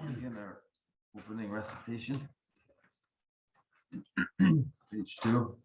Begin our opening recitation. Page 2.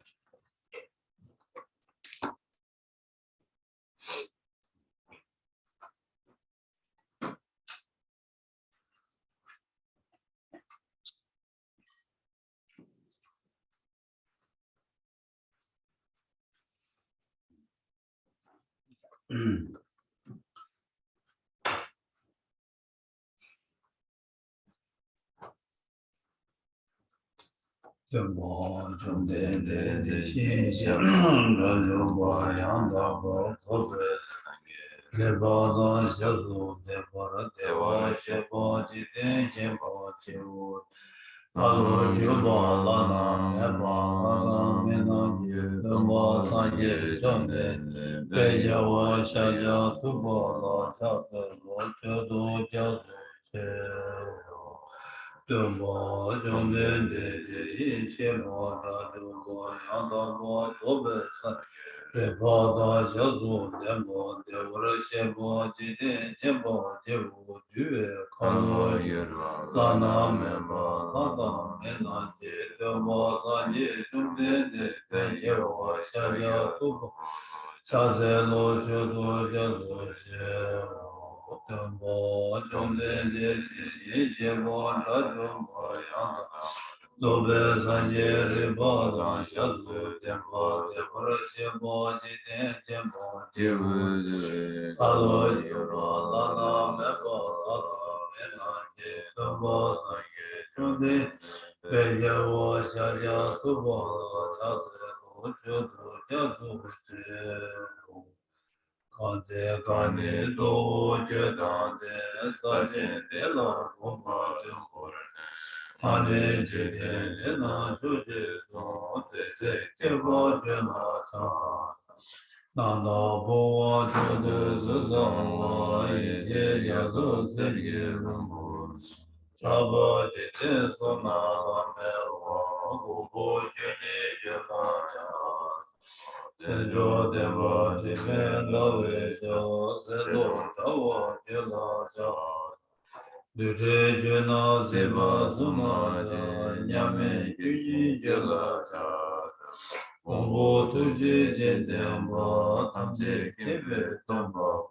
Chenmo, de xin xin, Jumbo, Yanda, Bobe, Leba, Shazu, Deba, Deva, Shebo, Jiten, Jembo, Chewu, Alu, Juba, Lana, Neba, Lana, Mena, Jumbo, Sanje, Chonde, Bejawa, Shaja, Tubo, La, Chaka, Lo, Chodo, Jazu, Chewu. Dumbo, Jumden, de Chenmo, Dumbo, Yanda, Bobe, Repada, Shazu, Dembo, Devra, Shebo, Jiden, Jembo, Jewu, Due, Kalo, Lana, Memba, Lana, Mena, Dumbo, Sanje, Jumden, de Bejawa, Shaja, Tubo, Chazelo, Chodo, Jazu, Shewo. Dumbo, Jumden, de Jembo, Dumbo, Yanda, Lobe, Sanje, Repada, Shazu, Dembo, Devra, Shebo, Jiden, Jembo, Jewu, Kalo, Yuba, Lana, Memba, Lana, Mena, Dumbo, Sanje, Jumden, Bejawa, Shaja, Tubo, Chazelo, Chodo, Jazu, Shewo. Kanze kane do je dante sa je de la gomba de mor ane je de na ju je so de se je bo je na sa na na bo wa ju de zu za wa ye je ya zu se ye mo sa ba je de so na la me wa go bo je ne je na ja Senjo Deva Timen Lave Jo Sendo Tawa Jela Ja Dute Jena Seba Suma Ja Nyame Kyuji Jela Ja Ombo Tuji Jendemba Tamche Kebe Tomba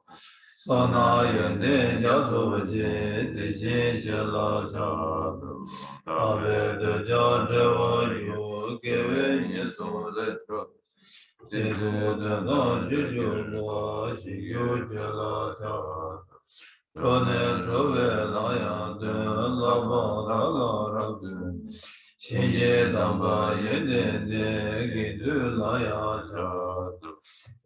Sana Yende Jaso Je Deje Jela Ja Abe De Ja Dewa Yu Kewe Nyeso Letro Zego de la Juju la Shigyo Jela Cha Trone Trove la Ya de la Ba la la Ra de Shinje Damba Yende de Gidu la Ya Cha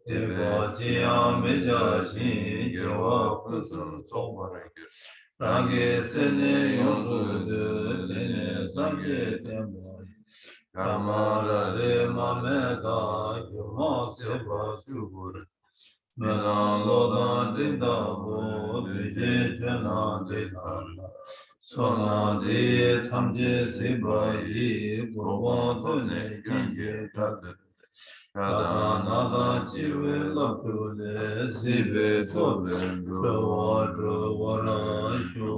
Deva Jia Meja Shin Jewa Kusun Soba Rangi Sene Yonsu de Lene Sangye Tembo Kamara re mameda yuma seba chubur Melan lodan dinda bo duje jena dinda Sona de tamje seba yi goba dune genje tadı Kada nada chive lapule sibe tobe Chova chova shu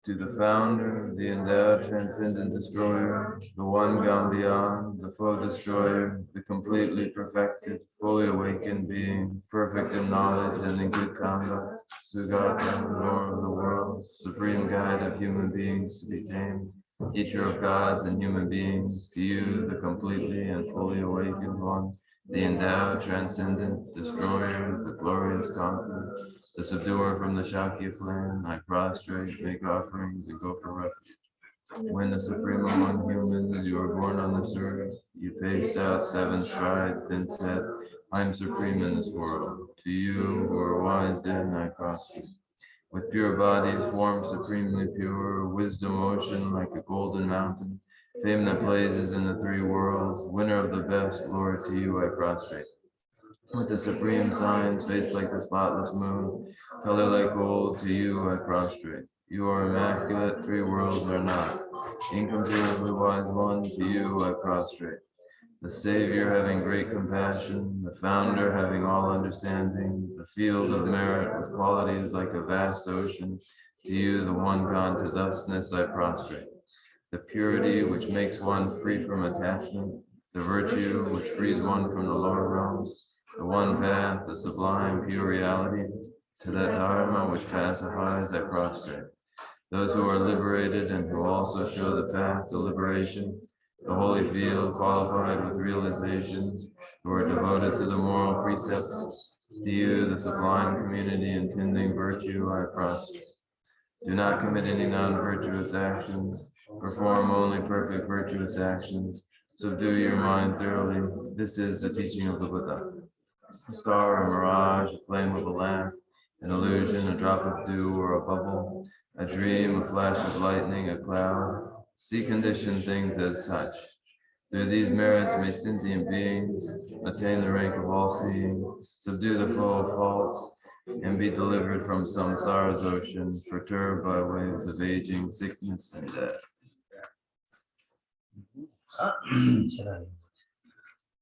To the founder, the endowed transcendent destroyer, the one gone beyond, the foe destroyer, the completely perfected, fully awakened being, perfect in knowledge and in good conduct, Sugata, Lord of the world, supreme guide of human beings to be tamed, teacher of gods and human beings, to you, the completely and fully awakened one, the endowed, transcendent, destroyer, the glorious conqueror, the subduer from the Shakya clan, I prostrate, make offerings, and go for refuge. When the supreme among humans, you were born on this earth, you paced out 7 strides, then said, I am supreme in this world. To you, who are wise then, I prostrate. With pure bodies, form supremely pure, wisdom ocean like a golden mountain, fame that blazes in the 3 worlds, winner of the best, Lord, to you I prostrate. With the supreme signs, face like the spotless moon, Color like gold, to you I prostrate. You are immaculate, three worlds are not. Incomparably wise one, to you I prostrate. The Savior having great compassion, the Founder having all understanding, the field of merit with qualities like a vast ocean, to you, the one gone to thusness, I prostrate. The purity which makes one free from attachment, the virtue which frees one from the lower realms, the one path, the sublime pure reality, to that Dharma which pacifies, I prostrate. Those who are liberated and who also show the path to liberation, the holy field qualified with realizations, who are devoted to the moral precepts, to you, the sublime community intending virtue, I prostrate. Do not commit any non-virtuous actions, perform only perfect virtuous actions, subdue your mind thoroughly. This is the teaching of the Buddha. A star, a mirage, a flame of a lamp, an illusion, a drop of dew or a bubble, a dream, a flash of lightning, a cloud. See conditioned things as such. Through these merits may sentient beings attain the rank of all-seeing, subdue the flow of faults, and be delivered from samsara's ocean, perturbed by waves of aging, sickness, and death.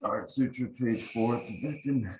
Art Sutra, page 4, Tibetan.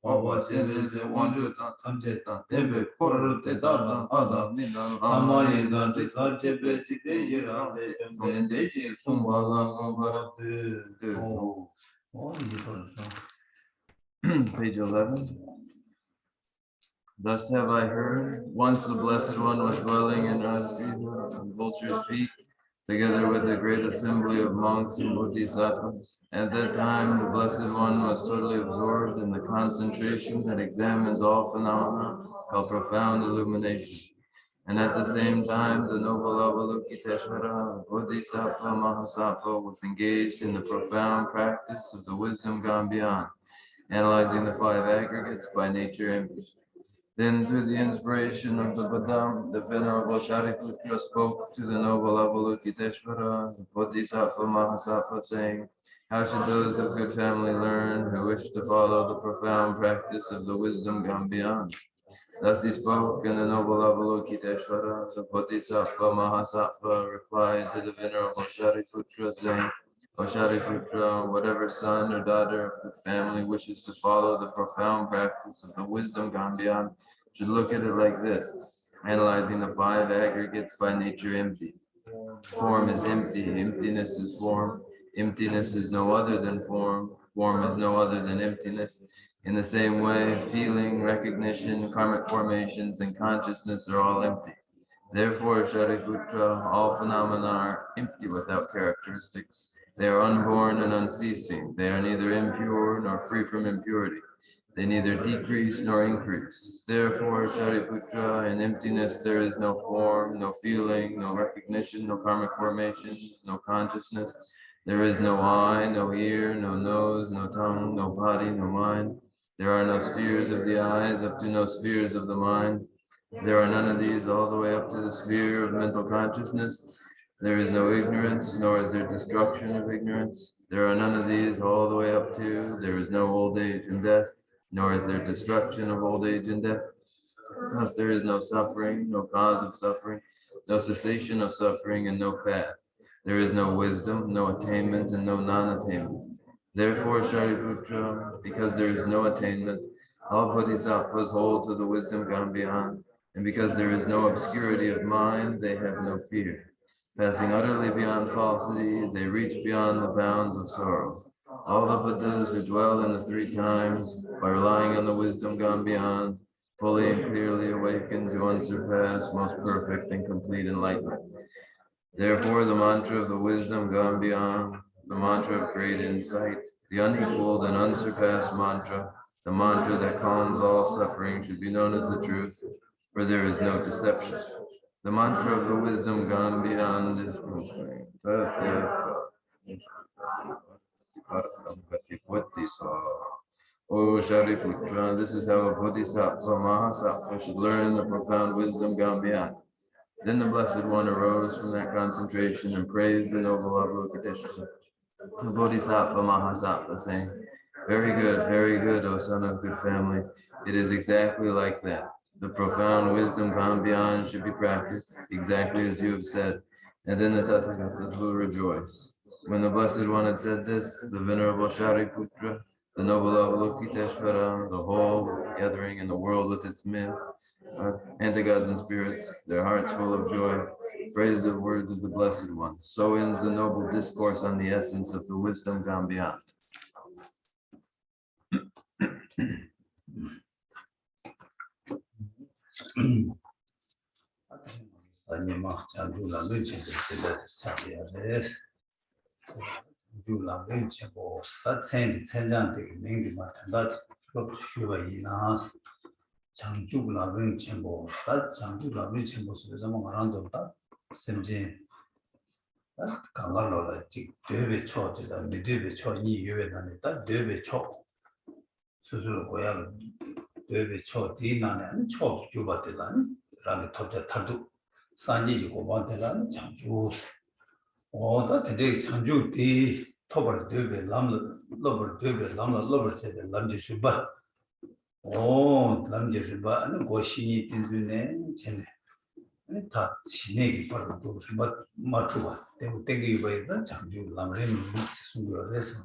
Baba Chenese Wanjutan Tamjetan Tebe Koro Tedadan Adam Nidan Amayidan Risa Jebe Chite Yiran Lechon Dendeji Sumbala Mamba Oh, Page 11. Thus have I heard, once the Blessed One was dwelling in Vulture's Peak, together with a great assembly of monks and bodhisattvas. At that time, the Blessed One was totally absorbed in the concentration that examines all phenomena, called profound illumination. And at the same time, the noble Avalokiteshvara, Bodhisattva Mahasattva, was engaged in the profound practice of the wisdom gone beyond, analyzing the five aggregates by nature empty. Then, through the inspiration of the Buddha, the Venerable Shariputra spoke to the noble Avalokiteshvara, the Bodhisattva Mahasattva, saying, how should those of good family learn who wish to follow the profound practice of the wisdom gone beyond? Thus he spoke, and the noble Avalokiteshvara, the Bodhisattva Mahasattva, replied to the Venerable Shariputra, saying, O Shariputra, whatever son or daughter of the family wishes to follow the profound practice of the wisdom gone beyond should look at it like this, analyzing the five aggregates by nature empty. Form is empty, emptiness is form, emptiness is no other than form, form is no other than emptiness. In the same way, feeling, recognition, karmic formations, and consciousness are all empty. Therefore, Shariputra, all phenomena are empty without characteristics. They are unborn and unceasing. They are neither impure nor free from impurity. They neither decrease nor increase. Therefore, Shariputra, in emptiness there is no form, no feeling, no recognition, no karmic formation, no consciousness. There is no eye, no ear, no nose, no tongue, no body, no mind. There are no spheres of the eyes up to no spheres of the mind. There are none of these all the way up to the sphere of mental consciousness. There is no ignorance, nor is there destruction of ignorance. There are none of these all the way up to, there is no old age and death, nor is there destruction of old age and death. Thus there is no suffering, no cause of suffering, no cessation of suffering, and no path. There is no wisdom, no attainment, and no non-attainment. Therefore, Shariputra, because there is no attainment, all bodhisattvas hold to the wisdom gone beyond, and because there is no obscurity of mind, they have no fear. Passing utterly beyond falsity, they reach beyond the bounds of sorrow. All the Buddhas who dwell in the three times, by relying on the wisdom gone beyond, fully and clearly awaken to unsurpassed, most perfect and complete enlightenment. Therefore, the mantra of the wisdom gone beyond, the mantra of great insight, the unequaled and unsurpassed mantra, the mantra that calms all suffering should be known as the truth, for there is no deception. The mantra of the wisdom gone beyond is O Shariputra, this is how a Bodhisattva Mahasattva should learn the profound wisdom gone beyond. Then the Blessed One arose from that concentration and praised the noble Avalokiteshvara, the Bodhisattva Mahasattva, saying, very good, O son of good family. It is exactly like that. The profound wisdom gone beyond should be practiced, exactly as you have said, and then the Tathagatas will rejoice. When the Blessed One had said this, the Venerable Shariputra, the noble Avalokiteshvara, the whole gathering in the world with its men, and the gods and spirits, their hearts full of joy, praise the words of the Blessed One. So ends the noble discourse on the essence of the wisdom gone beyond. 장주 라벤 쳔보 다 장주 라벤 쳔보 속에서 뭐 말한 다 셈제 강가로라 직 대베 초지다 미대베 초니 유베나네 다 대베 초 스스로 고야 대베 초 디나네 아니 초 주바데라니 라게 톱자 탈도 산지지 고반데라니 장주 오다 되게 장주 디 토벌 대베 람 러버 대베 람 러버 세베 람지 슈바 오, 남자들과 아니 고신이 든든해 쟤네. 아니 다 진행이 바로 또 맞춰봐. 때문에 땡기 봐야 장주 람렘 무슨 거래서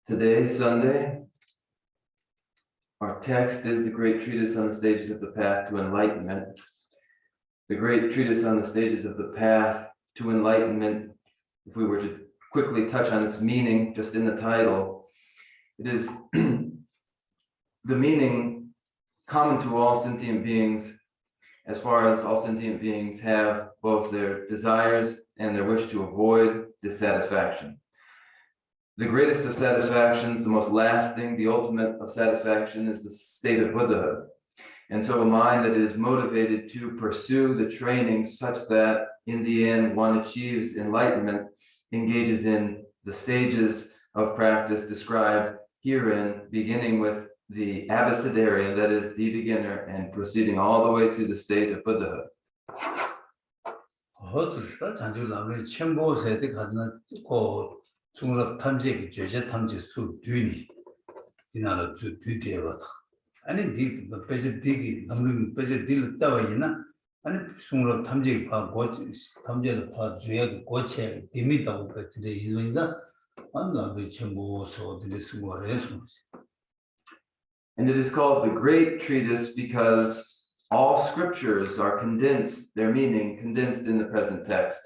Today, Sunday, our text is the Great Treatise on the Stages of the Path to Enlightenment. The Great Treatise on the Stages of the Path to Enlightenment, if we were to quickly touch on its meaning just in the title, it is the meaning common to all sentient beings, as far as all sentient beings have both their desires and their wish to avoid dissatisfaction. The greatest of satisfactions, the most lasting, the ultimate of satisfaction is the state of Buddhahood. And so a mind that is motivated to pursue the training such that in the end one achieves enlightenment engages in the stages of practice described herein, beginning with the abecedarian, that is the beginner, and proceeding all the way to the state of Buddhahood. Lamrim Chenmo 세대 가지는 고 중국 탐지 제제 탐지 수 뒤니 이나라 주 뒤대거다. 아니 니 배제 디기 lamrim 배제 딜 따와이나 아니 중국 탐지 파 고치 탐지의 파 주야 고체 디미다고 그랬는데 이거인가 안나비 Chenmo 소들이 수고해서. And it is called the Great Treatise because all scriptures are condensed, their meaning condensed in the present text.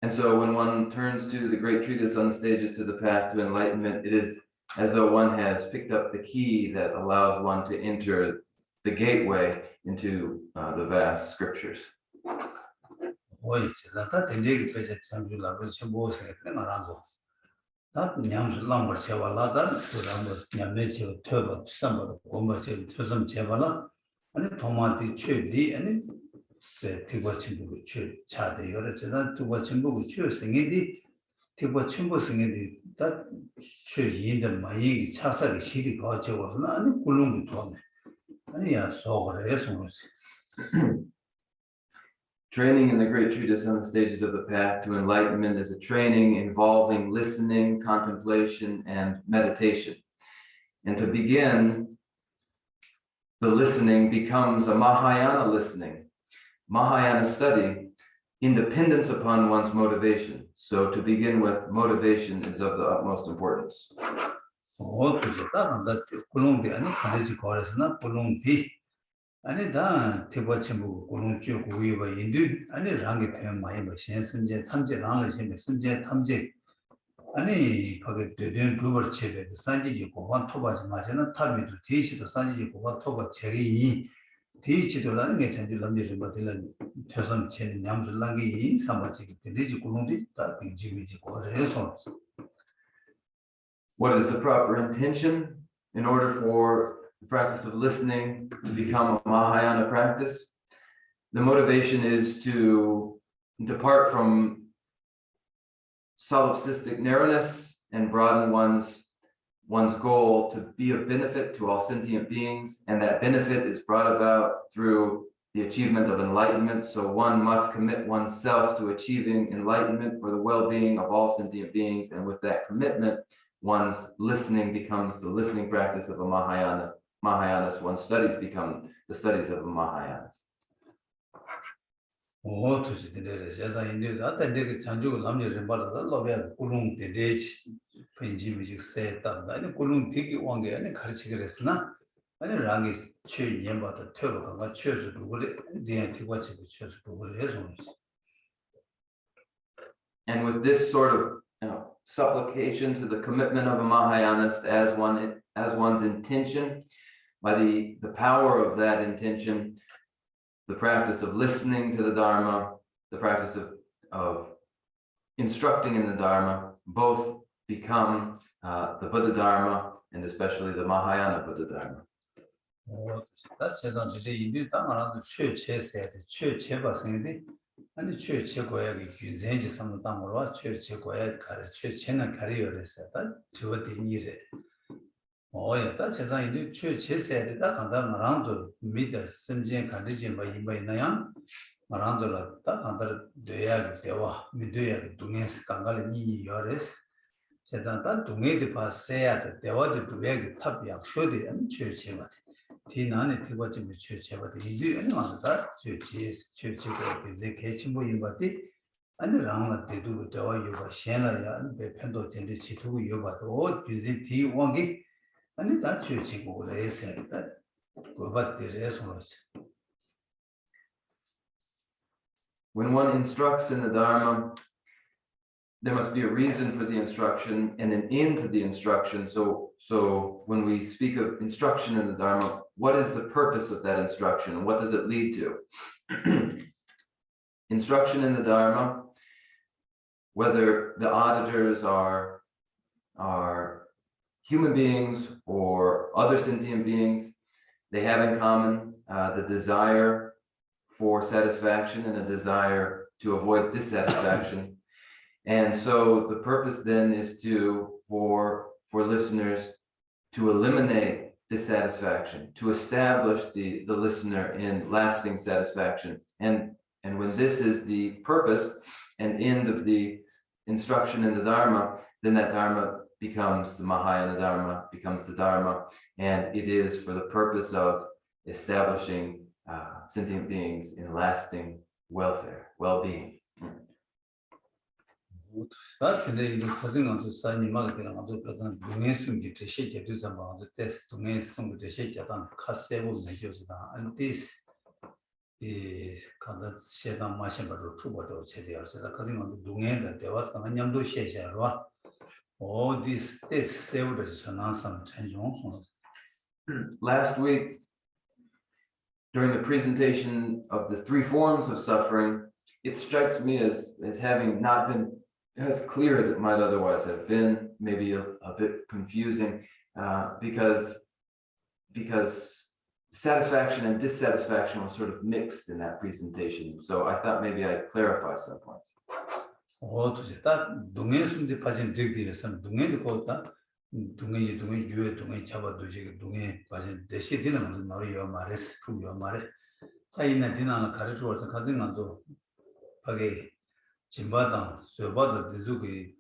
And so when one turns to the Great Treatise on the Stages to the Path to Enlightenment, it is as though one has picked up the key that allows one to enter the gateway into the vast scriptures. 아니 도마티 최디 아니 대과 친구고 최 차대 여러 제가 두과 친구고 최 생이디 대과 친구 생이디 다 최인데 마이기 차사기 시디 가져와서 아니 굴lun도 도네 아니야 소거래 소로지. Training in the Great Treatise on the Stages of the Path to Enlightenment is a training involving listening, contemplation, and meditation. And to begin, the listening becomes a Mahayana listening, Mahayana study, independence upon one's motivation. So to begin with, motivation is of the utmost importance. 아니 다 대과침부 고롱주 고위와 인도 아니 랑게 표현 많이 뭐 신선제 탐제랑을 신의 선제 탐제 아니 거기 되는 두벌 체베 산지지 고관 토바지 마세는 탑미도 대시도 산지지 고관 토바 체리 대시도라는 게 전주 남녀를 받는 태선 체는 냠들랑게 이 삼바지기 되지 고롱디 다 빙지미지 고래서. What is the proper intention in order for the practice of listening to become a Mahayana practice? The motivation is to depart from solipsistic narrowness and broaden one's goal to be of benefit to all sentient beings, and that benefit is brought about through the achievement of enlightenment. So one must commit oneself to achieving enlightenment for the well-being of all sentient beings, and with that commitment, one's listening becomes the listening practice of a Mahayanas, one's studies become the studies of a Mahayanas. 투지들의 세상인데 나한테 내가 장주고 남녀를 받아서 로베아 꿀웅 데데 펜지미직 세다 아니 꿀웅 되게 왕게 아니 가르치게 그랬으나 아니 랑이 최 연받아 퇴로가 최소 누구를 내한테 같이 최소 누구를 해서. And with this sort of supplication to the commitment of a Mahayanist as one's intention, by the power of that intention, the practice of listening to the Dharma, the practice of instructing in the Dharma, both become the Buddha Dharma, and especially the Mahayana Buddha Dharma. That's it. The Indian Tangana church said, church Hebasindi, and the church Goya Zenji some Tamara, church Goya, church and career said that to what they needed. Oh, yeah, that's as I do church said that and then around to meet the Simjian condition by Nayan, around that under the Dewa, Miduya, Dungas, Kangali, Yoris. Says that to me the pass say that they were to beg Tapiak Shodi and church. Tinani was in the church, but he do anyone that church is church, the Chenmo in Bati, 아니 랑라 대두 저와 요바 셴라야 배편도 된데 지투고 요바도 준지 뒤원기 아니 다 주지고 그래서 그것들에서 When one instructs in the Dharma, there must be a reason for the instruction and an end to the instruction. So when we speak of instruction in the Dharma, what is the purpose of that instruction and what does it lead to? Instruction in the Dharma, whether the auditors are human beings or other sentient beings, they have in common the desire for satisfaction and a desire to avoid dissatisfaction. And so the purpose then is for listeners to eliminate dissatisfaction, to establish the listener in lasting satisfaction. And when this is the purpose and end of the instruction in the Dharma, then that Dharma becomes the Mahayana Dharma, becomes the Dharma, and it is for the purpose of establishing sentient beings in lasting welfare, well-being. 근데 이거 가정한테 사님하고 그냥 아주 가장 동해 숨기 제시제 두자 봐도 테스트 동해 숨기 제시제단 카세고 내줘서다 안티스 이 간다 세단 마셔버로 투버도 제대로서 가정한테 동해에 대화 한냠도 셰샤로 this 세우르서 나선 전종 Last week, during the presentation of the three forms of suffering, it strikes me as having not been as clear as it might otherwise have been, maybe a bit confusing, because satisfaction and dissatisfaction was sort of mixed in that presentation. So I thought maybe I'd clarify some points. 도대체 딱 동해 숨지 빠진 적이어서 동해도 거다 동해 주에 동해 잡아도 지금 동해 빠진 대시되는 것은 나리요 말에서 투요 말에 타이나 디나나 가르쳐서 가정한도 하게 진바다 쇠바다 대주기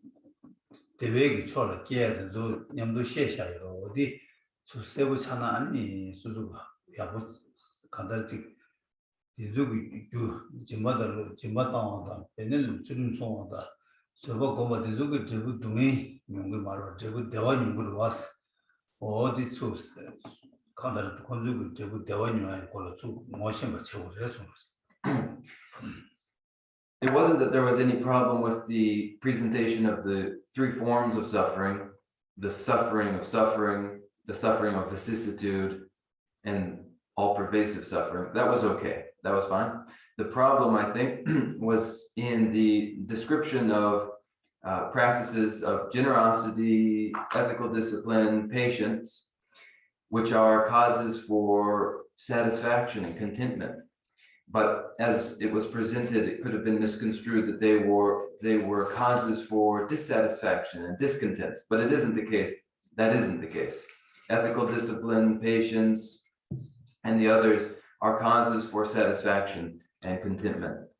대외기 초라 깨야도 냠도 셰샤요 어디 수세부 차나 아니 수수가 야부 간달지 대주기 주 진바다로 진바다다 배는 주름 송하다 쇠바 고바 대주기 대부 동에 용기 말어 대부 대화 용기를 왔어 어디 수스 간달도 건주기 대부 대화 용을 걸어 주 모신 거 채우려 해서 It wasn't that there was any problem with the presentation of the three forms of suffering, the suffering of suffering, the suffering of vicissitude, and all pervasive suffering. That was okay. That was fine. The problem, I think, was in the description of practices of generosity, ethical discipline, patience, which are causes for satisfaction and contentment. But as it was presented, it could have been misconstrued that they were causes for dissatisfaction and discontents, but it isn't the case. That isn't the case. Ethical discipline, patience, and the others are causes for satisfaction and contentment.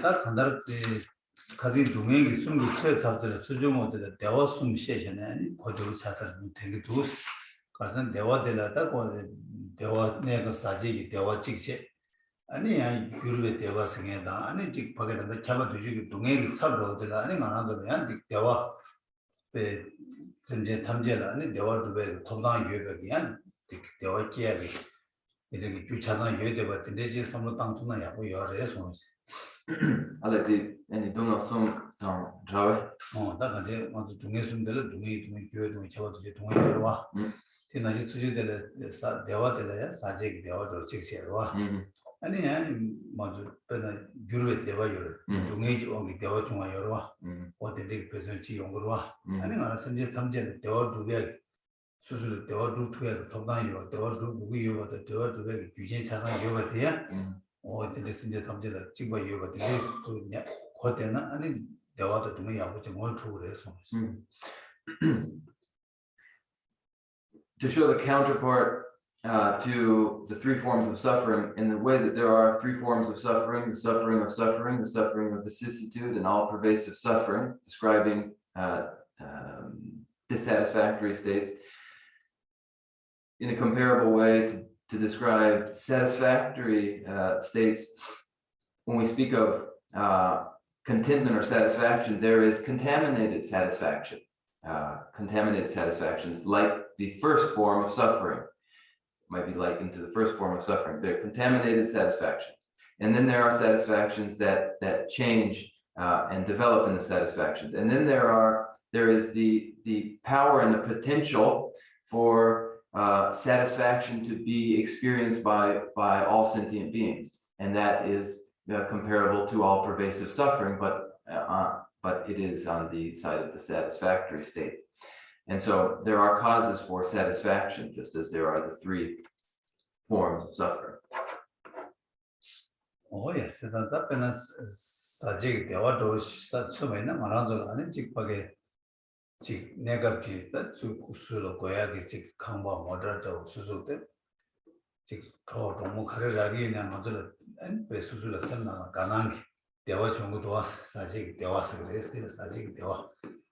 딱 한달 가진 동행이 숨기 쇠탑들 수주모들 대화 숨 셰셔네 고조로 차서는 되게도 가서 대화들하다 대화 내가 사지기 대화 직시 아니야 유럽의 대화 생애다 아니 직 밖에다 잡아 두시기 동행이 차도들 아니 가나도야 대화 배 전제 탐제라 아니 대화도 배 통당 유럽이야 대화 기야기 이렇게 주차장 유대바 내지 섬로 땅투나 야고 여래서 알레디 아니 동아송 자we 나 가제 먼저 동해 숨들 동해 교회도 잡아도 동해 와 대나지 투지들 대화들에 사제기 대화도 직시로 아니야 먼저 배나 유럽의 대화를 동해지 오기 대화 중앙 여러 와 어디에 배선지 용으로 와 아니 나라 선제 탐제는 대화 두배 수술 대화 루트에 통당이요 대화 루트 요거도 대화 두배 규제 차상 요거 돼야 어디에 선제 탐제를 찍고 요거 돼 또냐 거대나 아니 대화도 동해 아버지 뭘 그래서 To show the counterpart to the three forms of suffering in the way that there are three forms of suffering, the suffering of suffering, the suffering of vicissitude, and all pervasive suffering, describing dissatisfactory states. In a comparable way to describe satisfactory states, when we speak of contentment or satisfaction, there is contaminated satisfaction. Contaminated satisfactions, like the first form of suffering, might be likened to the first form of suffering. They're contaminated satisfactions. And then there are satisfactions that change and develop in the satisfactions. And then there is the power and the potential for satisfaction to be experienced by all sentient beings. And that is comparable to all pervasive suffering, but it is on the side of the satisfactory state. And so there are causes for satisfaction, just as there are the three forms of suffering. Oh yes, that 사직 대화도 처음에는 말하는 아니 직박에 직 내가 기다 주구슬로 고야게 직 강바 모더도 수수때 직더 너무 가르라기는 아무들 배수술을 쓴나 가난 대화 정도도 사직 대화서 그랬을 사직 대화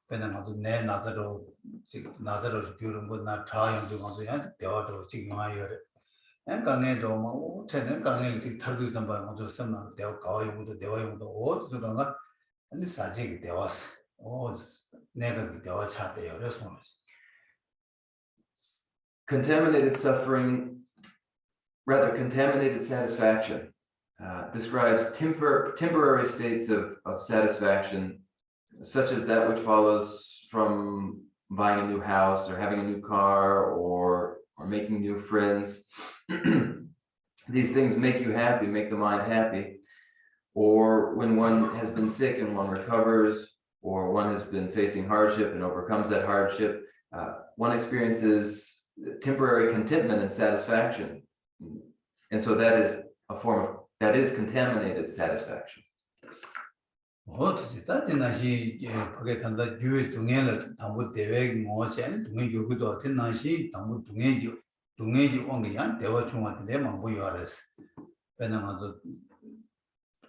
배는 아주 내 나자로 직 나자로 교는 거나 다양도 가서 대화도 직 나요 강에 좀 전에 강에 직 탈도 좀 봐. 모두 선만 대화 가요도 대화용도 어디서가 아니 사직이 대화스. 내가 대화 차대요. 그래서 Contaminated suffering, rather contaminated satisfaction, describes temporary states of satisfaction, such as that which follows from buying a new house or having a new car or making new friends. These things make you happy, make the mind happy. Or when one has been sick and one recovers, or one has been facing hardship and overcomes that hardship, one experiences temporary contentment and satisfaction. And so that is contaminated satisfaction. 어떻게 다든지 거기에 단다 주의 동행을 담보 대외 뭐지 아니 동행 요구도 어떤 날씨 담보 동행지 온게야 대화 중한테 뭐 요하레스 배나가서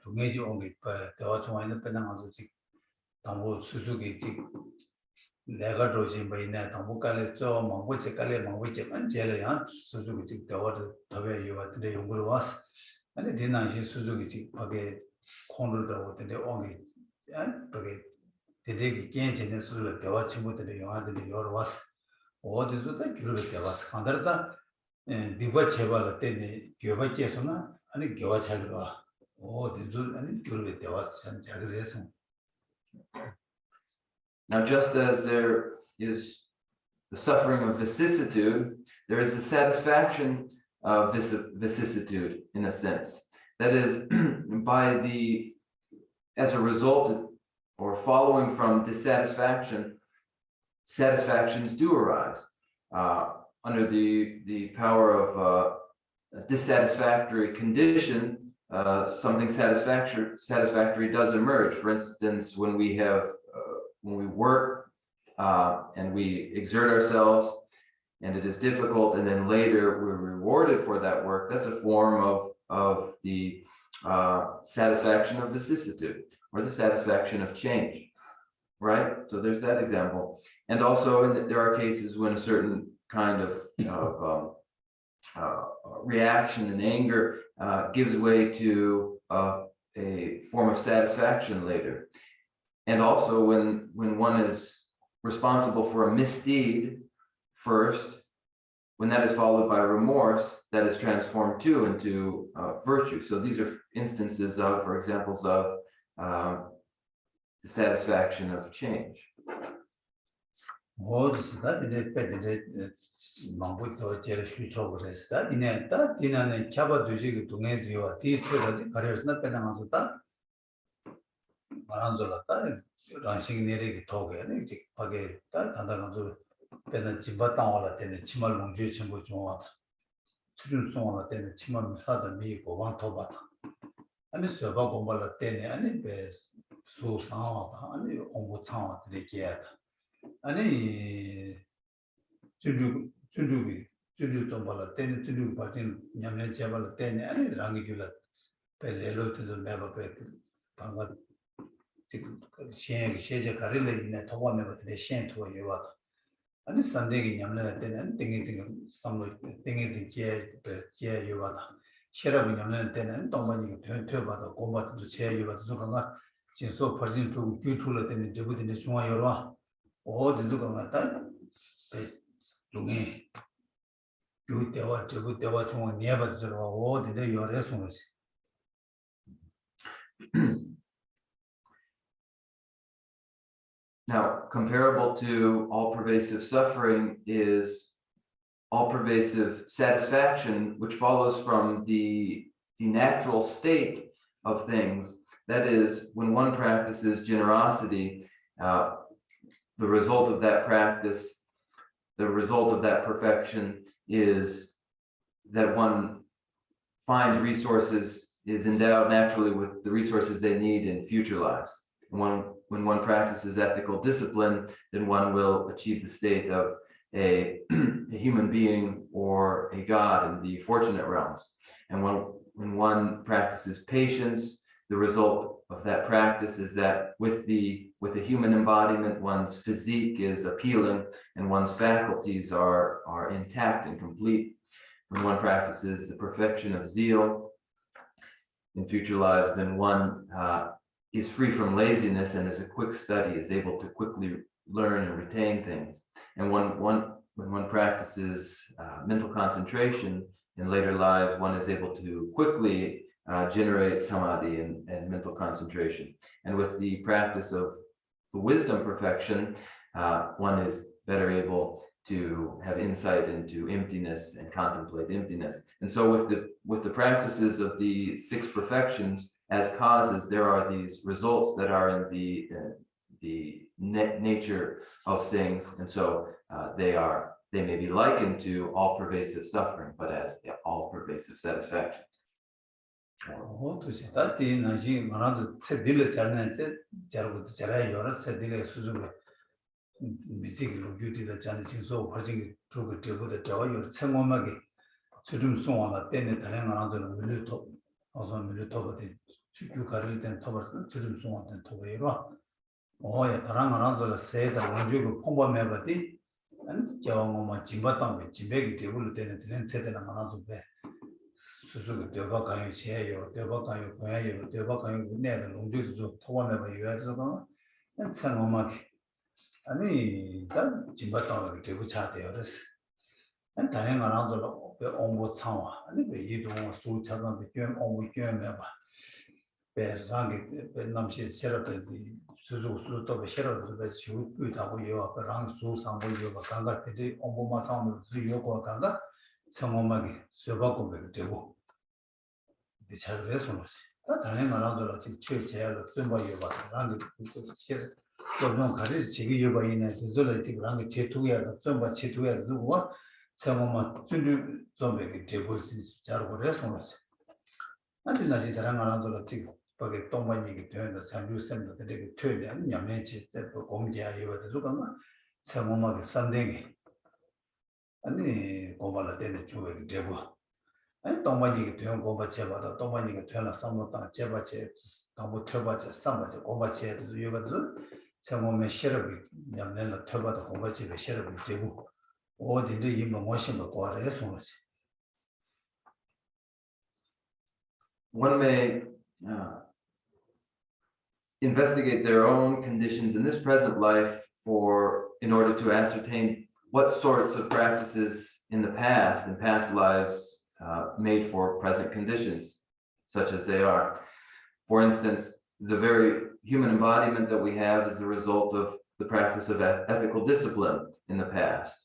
동행지 온게 대화 중한테 배나가서 지 담보 수수기 지 내가 조지 뭐 있네 담보 깔에 저 뭐지 깔에 뭐지 안젤이야 수수기 지 대화도 더베 요한테 연구를 왔어 아니 대나시 수수기 지 거기에 콘도도 어떤데 온게 그게 되게 괜찮은 수를 대화 친구들이 영화들이 여러 왔어. 어디서 다 주로 대화서 간다다 네가 제발 때네 교회 계속나 아니 교회 잘 와. 어디서 아니 주로 대화서 참 잘을 해서. Now, just as there is the suffering of vicissitude, there is the satisfaction of vicissitude in a sense. That is, as a result or following from dissatisfaction, satisfactions do arise. Under the power of a dissatisfactory condition, something satisfactory does emerge. For instance, when we work and we exert ourselves and it is difficult, and then later we're rewarded for that work, that's a form of the satisfaction of vicissitude, or the satisfaction of change, right? So there's that example. And also there are cases when a certain kind of reaction and anger gives way to a form of satisfaction later. And also when one is responsible for a misdeed first, when that is followed by remorse, that is transformed too into virtue. So these are instances of, or examples of, the satisfaction of change. 어디서다 이제 배들이 망부터 제일 수초를 했다. 이내다 디나는 잡아두지 동해지와 뒤쪽에 가려서 빼나가서다. 말한줄었다. 란식 내리기 도게 이제 밖에 다 단단하고 배는 집바 땅으로 되는 치말 몽주 친구 좋아다. 수준송으로 되는 치말 사다 미고 왕토바다. 아니 서버 공부를 때네 아니 배 수상하다. 아니 공부창화 되게야. 아니 준주 좀 발라 때네 준주 받진 냠내 제발 때네 아니 랑이 줄라 벨레로도 매바 배 방가 지금 시제 가릴레 있네 도와내버들 시엔토 요와 아니 산데기 냠내 때는 땡이 삼로 땡이 제 요와다 시럽이 냠내 때는 동반이 되어봐도 고마도 제 요와도 그가 진소 퍼진 좀 규툴을 때문에 저부터는 중앙여로 어디도 가다 중에 규대와 저부대와 중앙 내버려 어디도 열에 손을 Now, comparable to all-pervasive suffering is all-pervasive satisfaction, which follows from the natural state of things. That is, when one practices generosity, the result of that practice, the result of that perfection is that one finds resources, is endowed naturally with the resources they need in future lives. When one practices ethical discipline, then one will achieve the state of a human being or a god in the fortunate realms. And when one practices patience, the result of that practice is that with the human embodiment, one's physique is appealing and one's faculties are intact and complete. When one practices the perfection of zeal in future lives, then one is free from laziness and is a quick study, is able to quickly learn and retain things. And when one practices mental concentration in later lives, one is able to quickly generate samadhi and mental concentration. And with the practice of the wisdom perfection, one is better able to have insight into emptiness and contemplate emptiness. And so with the practices of the six perfections as causes, there are these results that are in the nature of things, and so they may be likened to all-pervasive suffering, but as all-pervasive satisfaction. 어떻게 다티 나지 말아도 세딜을 잘내는데 잘고 잘해 여러 세딜의 수준을 미식으로 규디다 잔 진소 퍼진 두고 되고도 저요 생원하게 수준 송하나 때문에 다른 하나들은 밀려도 어서 밀려도거든 주교 가를 땐 터버스 수준 송한테 토베로 어야 다른 하나들 세다 원주고 폼범해버디 안 저거만 진바탕 진백이 되고를 때는 되는 세대는 하나도 배 수수도 대박가요 제요 대박가요 고야요 대박가요 내는 농주도 토범해봐 요야서가 생원하게 아니 단 진바탕을 되고 차대요 그래서 다른 하나들 온고 상화 아니 왜 이동 수차가 되면 온고 되면 봐 배상게 남시 세라들이 수수도 배셔도 배 지우다고 요 앞에랑 수상고 요 강가들이 온고만 상으로 요거 강가 성험하게 수박고 되고 이 차례에서 뭐지 다른 하나들 지금 최제로 좀 봐요 봐 랑게 좀 가르치 지기 요바이네 저를 지금 랑게 제투야 좀 봐, 제투야 누구와 성험만 준주 좀 되게 되고 있지 잘 그래서 뭐지 안디나지 다른 하나들 지금 밖에 동반이기 되는데 산주sem도 되게 퇴대 냠내지 때 공지야 이거도 조금만 성험하게 산대게 아니 고발할 때는 주에 되고 아니 동반이기 되는 고바체마다 동반이기 되는 삼모다 제바체 너무 퇴바체 삼바체 고바체도 이거도 성험의 시럽이 냠내는 퇴바도 고바체의 시럽이 되고 어디도 이뭐 멋진 거 거래서 뭐지 One may investigate their own conditions in this present life in order to ascertain what sorts of practices in past lives made for present conditions, such as they are. For instance, the very human embodiment that we have is the result of the practice of ethical discipline in the past.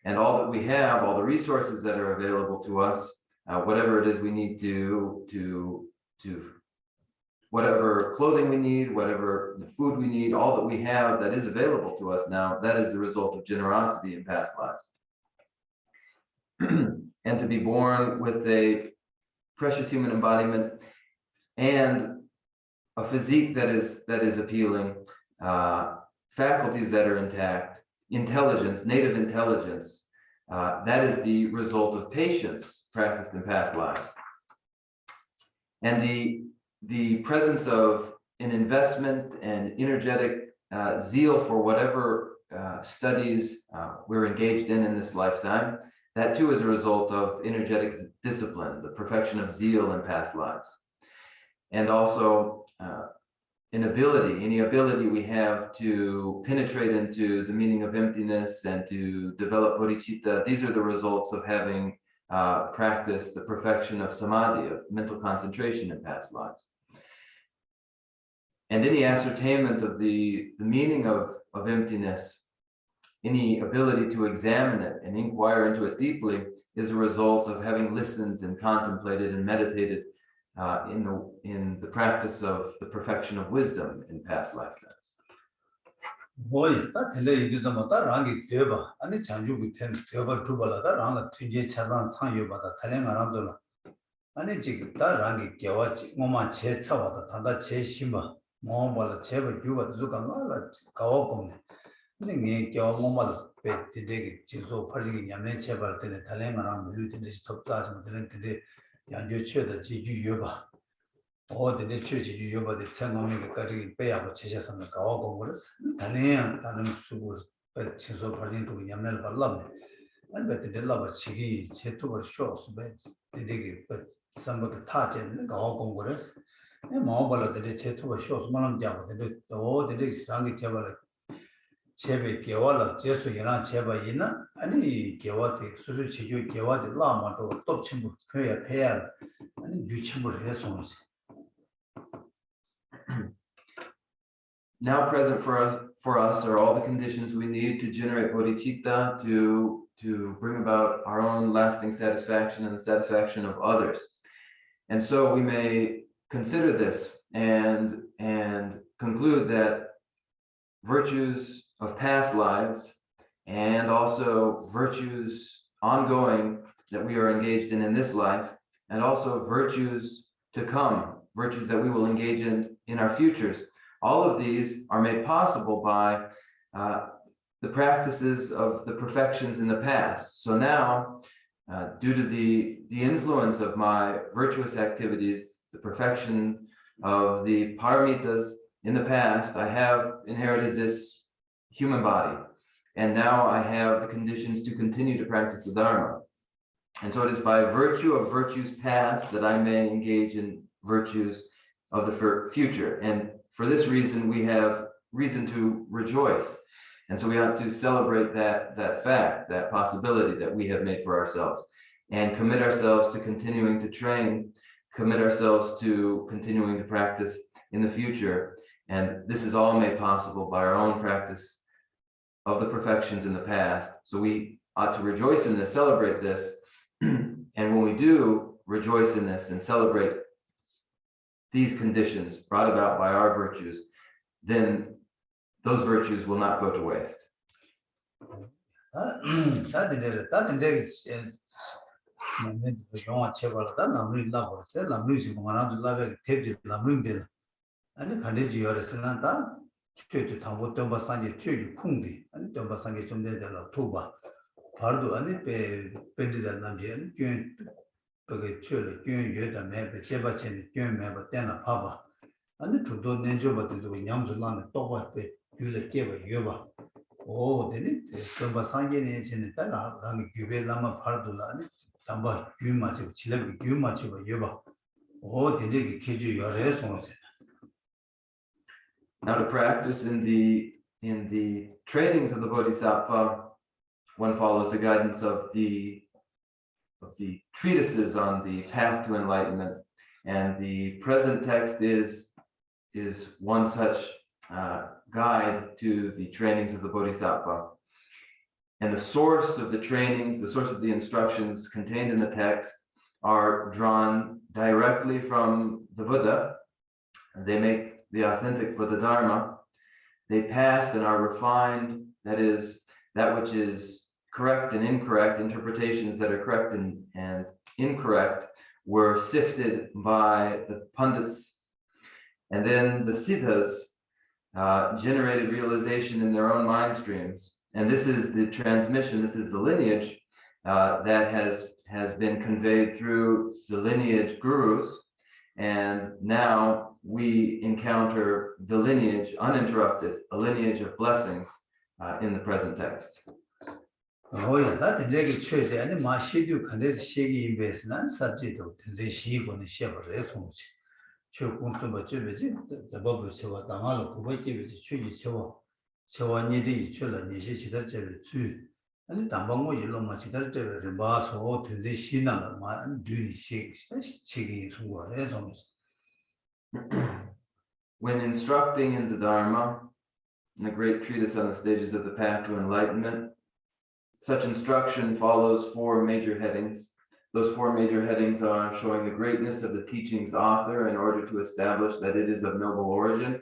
And all that we have, all the resources that are available to us, whatever it is we need to whatever clothing we need, whatever food we need, all that we have that is available to us now, that is the result of generosity in past lives. And to be born with a precious human embodiment and a physique that is appealing, faculties that are intact, intelligence, native intelligence, that is the result of patience practiced in past lives. And the presence of an investment and energetic zeal for whatever studies we're engaged in this lifetime, that too is a result of energetic discipline, the perfection of zeal in past lives. And also any ability we have to penetrate into the meaning of emptiness and to develop bodhicitta, these are the results of having practiced the perfection of samadhi, of mental concentration in past lives. And any ascertainment of the meaning of emptiness, any ability to examine it and inquire into it deeply, is a result of having listened and contemplated and meditated in the practice of the perfection of wisdom in past lifetimes. the church you over the Chenmo carrying pay up chasing the Kawago, Tanian, Tanan Subur, but Chiso Parting to Yamel Balam, and bet the lover Chigi, Chetu shows, but the dig, but some of the touch and Kawago, and mobile the Chetu shows, Malam Java, the old the days Rangi Cheva. Chebe Gewala, Jesu Yana Cheba Yina, and he Gewati, Suzu Gewati Lama to top chimbu, pay, and you chimbu resonance. Now present for us are all the conditions we need to generate bodhicitta, to bring about our own lasting satisfaction and the satisfaction of others. And so we may consider this and conclude that virtues of past lives and also virtues ongoing that we are engaged in this life, and also virtues to come, virtues that we will engage in our futures. All of these are made possible by the practices of the perfections in the past. So now, due to the influence of my virtuous activities, the perfection of the paramitas in the past, I have inherited this human body. And now I have the conditions to continue to practice the Dharma. And so it is by virtue of virtues past that I may engage in virtues of the future. And for this reason, we have reason to rejoice. And so we ought to celebrate that fact, that possibility that we have made for ourselves, and commit ourselves to continuing to train, commit ourselves to continuing to practice in the future. And this is all made possible by our own practice of the perfections in the past. So we ought to rejoice in this, celebrate this. And when we do rejoice in this and celebrate these conditions brought about by our virtues, then those virtues will not go to waste. And to do Nenjo, but the Yamzulan, Toba, Yula Keva, Yuba. Oh, then it is Tobasangi in the Tana, Rang Yube Lama Pardula, Tamba, Yumachi, Chile, Yumachi, Yuba. Oh, the Niggy Kiju, your response. Now to practice in the trainings of the Bodhisattva, one follows the guidance of the treatises on the path to enlightenment. And the present text is one such guide to the trainings of the Bodhisattva. And the source of the trainings, the source of the instructions contained in the text are drawn directly from the Buddha. They make the authentic Buddha Dharma. They passed and are refined, that is, that which is correct and incorrect, interpretations that are correct and incorrect were sifted by the pundits, and then the siddhas generated realization in their own mind streams. And this is the transmission, this is the lineage that has been conveyed through the lineage gurus. And now we encounter the lineage uninterrupted, a lineage of blessings in the present text. Oh, yeah, that the negative choice, and my schedule can this shaggy investment subject of the she on the shepherd response. kuntumba chebeji zababu chewa dangalo kubai chebeji chuji chewa nidi chula nishi chidar chebe tsu ani dambango yilo ma chidar chebe rimba so tunzi shina ma ani duni chigi sungwa re somis. When instructing in the Dharma, in the Great Treatise on the Stages of the Path to Enlightenment, such instruction follows four major headings. Those four major headings are showing the greatness of the teaching's author in order to establish that it is of noble origin,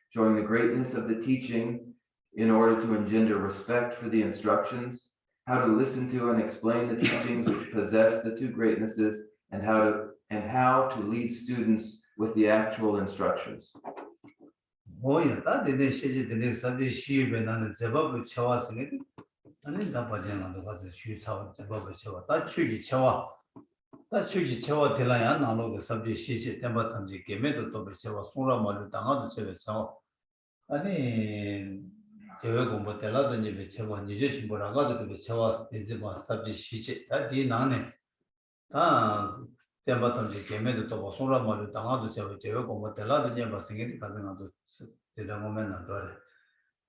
showing the greatness of the teaching in order to engender respect for the instructions, how to listen to and explain the teachings which possess the two greatnesses, and how to lead students with the actual instructions. Oh yeah, that didn't say the subject she been on the zababu chewa singing. 아니 나빠지는 가서 쉬차와 잡아버 쳐와 다 추기 쳐와 다 추기 쳐와 될라야 나로도 sab지 시시 때마탐지 게메도 또 쳐와 소라 말로 당하도 쳐와 쳐 아니 대외 공부 때라도 이제 쳐와 니제 신보라가도 또 쳐와 이제 뭐 sab지 시시 다디 나네 다 때마탐지 게메도 또 소라 말로 당하도 쳐와 대외 공부 때라도 이제 뭐 생각이 가능하도 제가 보면 안 돼요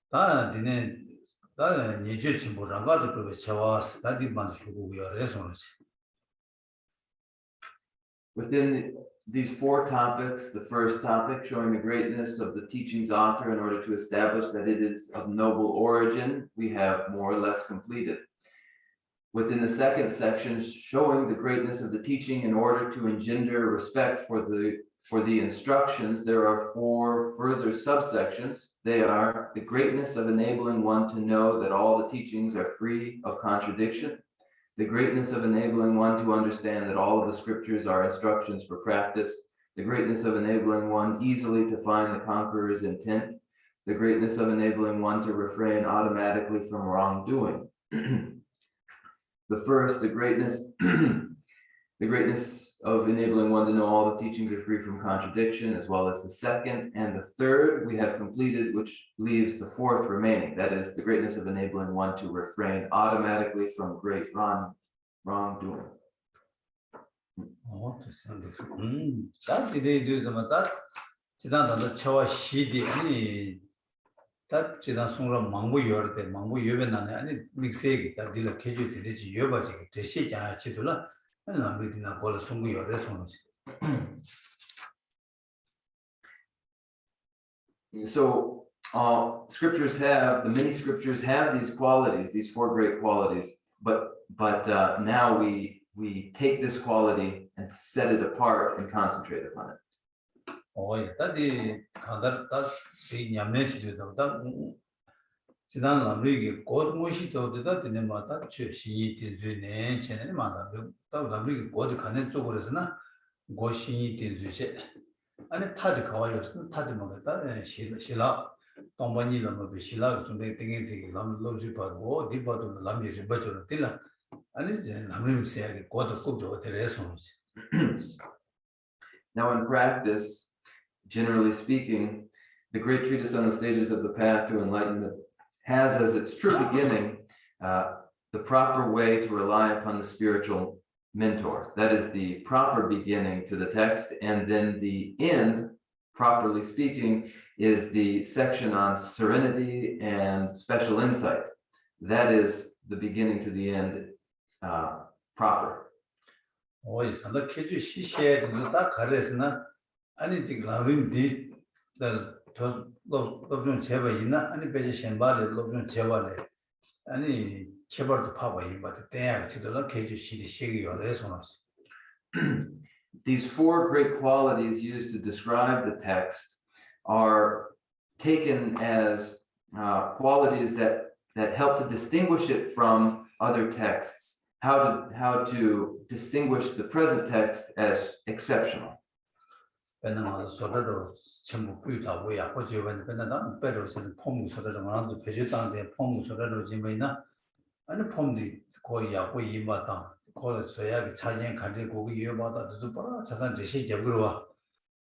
다 디네 Within these four topics, the first topic showing the greatness of the teaching's author in order to establish that it is of noble origin, we have more or less completed. Within the second section, showing the greatness of the teaching in order to engender respect for the instructions, there are four further subsections. They are the greatness of enabling one to know that all the teachings are free of contradiction, the greatness of enabling one to understand that all of the scriptures are instructions for practice, the greatness of enabling one easily to find the conqueror's intent, the greatness of enabling one to refrain automatically from wrongdoing. The first, the greatness of enabling one to know all the teachings are free from contradiction, as well as the second and the third we have completed, which leaves the fourth remaining. That is the greatness of enabling one to refrain automatically from great wrongdoing. That did do the matter. Chidana Chawa Shidi any that Chidan Sungra Mangu Yorte, Mangu Yuban and Mixeg that did a casual to this Yobaji, the Shika Chidula. So scriptures have, the many scriptures have these qualities, these four great qualities, but now we take this quality and set it apart and concentrate upon it. Oh, yeah, that's the Yamnech. 지난 남리기 곧 무엇이 저도다 되는 마다 최신이 된주네 전에 마다 또 남리기 곧 가는 쪽으로서나 고신이 된주세 아니 타드 가와요스는 타드 먹었다 실라 동반이는 뭐 실라 좀에 땡땡이 남로지 바로 디바도 남리지 버저로 딜라 아니 이제 남림 세야게 곧 꼭도 되래서 Now in practice, generally speaking, the Great Treatise on the Stages of the Path to Enlightenment has as its true beginning the proper way to rely upon the spiritual mentor. That is the proper beginning to the text, and then the end, properly speaking, is the section on serenity and special insight. That is the beginning to the end proper. Oh, it's not a she shared the caressna, and it's Lamrim did the Lobjon Cheva, and the Pesha Shambali, Lobjon Chevale, and the Chever to Papa, but they actually locate you see the shaggy or resonance. These four great qualities used to describe the text are taken as qualities that help to distinguish it from other texts, how to distinguish the present text as exceptional. Chenmo Buddha, we are what you went better than Pong so that around the Pejutan, the Pong so that Jimena, and the Pong the Koya, we Mata, call it Soya, Chayan, Kadi, Gogi, Yamata, the Zupa, Chasan, the Shake Yagrua.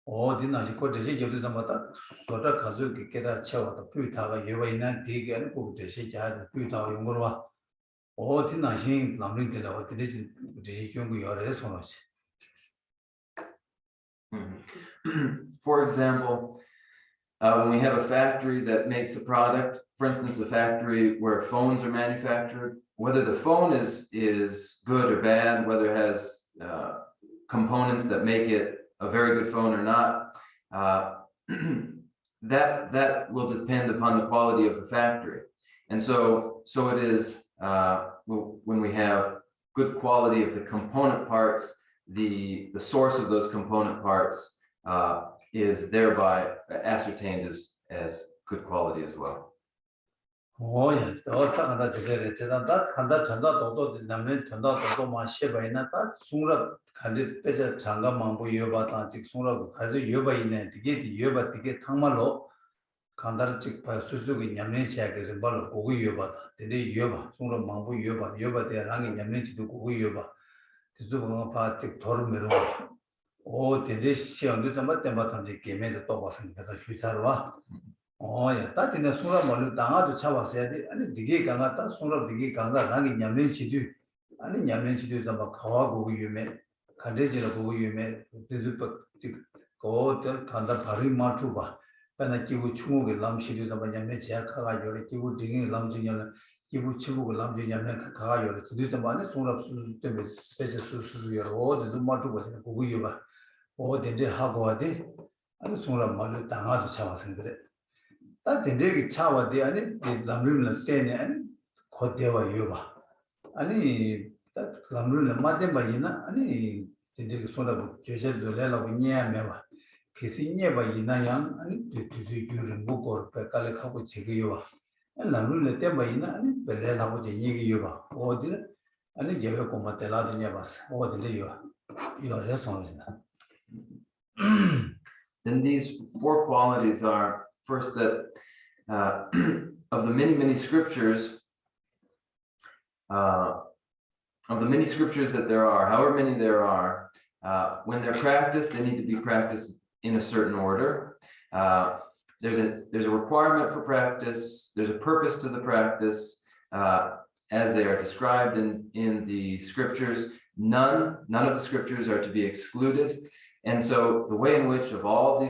Or didn't she quote the Shake of the Zamata, so that Kazuki get a chow, the Puta, Yavana, dig and cook the Shake, the Puta, Yungura. Or didn't she Lamrim or the Shake Yungu or Resonance. For example, when we have a factory that makes a product, for instance, a factory where phones are manufactured, whether the phone is good or bad, whether it has components that make it a very good phone or not, that will depend upon the quality of the factory. And so it is when we have good quality of the component parts, the source of those component parts is thereby ascertained as good quality as well. Oh, yeah. Oh, the 시험도 좀 때마다 게임에도 또 왔으니까 휴자로와. 야, 따디는 소라 멀리 당아도 잡았어야 돼. 아니, 되게 강하다. 소라 되게 강하다. 나기 냠렌치도 아니 냠렌치도 좀 가와고 유매. 간대지로 보고 유매. 대주법 거들 간다 바로 맞추 봐. 근데 기부 충국의 남시도 좀 냠렌 제약하가 요리 기부 등의 남진이는 기부 치부고 남진 냠렌 가가 요리. 지도 좀 많이 소라 수수 때문에 스페셜 수수 여러 어디도 맞추 보세요. 보고 유봐. 어딘데 하고 와대 아니 소라 말로 당아도 잡아서 그래 다 된데기 차와대 아니 람림을 때네 아니 거대와 유바 아니 람림을 맞대 봐이나 아니 된데기 소라 제제도 내라고 냐면봐 그시 냐봐 이나양 아니 뒤뒤 유를 먹고 백깔에 하고 지기요와 람림을 때 봐이나 아니 별래라고 제얘기 유바 어디는 아니 제가 고마텔라도 냐봤어 어디래 요 요래 손이나. Then these four qualities are first that of the many scriptures, that there are, however many there are, when they're practiced, they need to be practiced in a certain order. There's a requirement for practice. There's a purpose to the practice, as they are described in the scriptures. None of the scriptures are to be excluded. And so the way in which of all the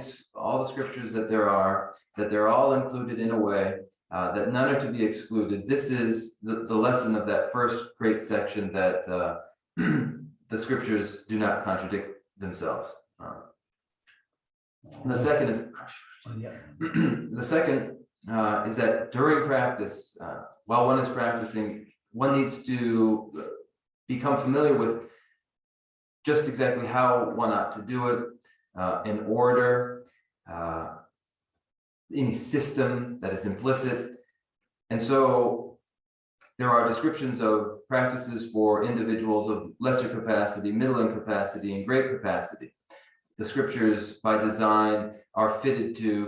scriptures that there are, that they're all included in a way, that none are to be excluded. This is the lesson of that first great section, that the scriptures do not contradict themselves. The second is that during practice, while one is practicing, one needs to become familiar with just exactly how one ought to do it, in order, any system that is implicit. And so there are descriptions of practices for individuals of lesser capacity, middling capacity, and great capacity. The scriptures by design are suited to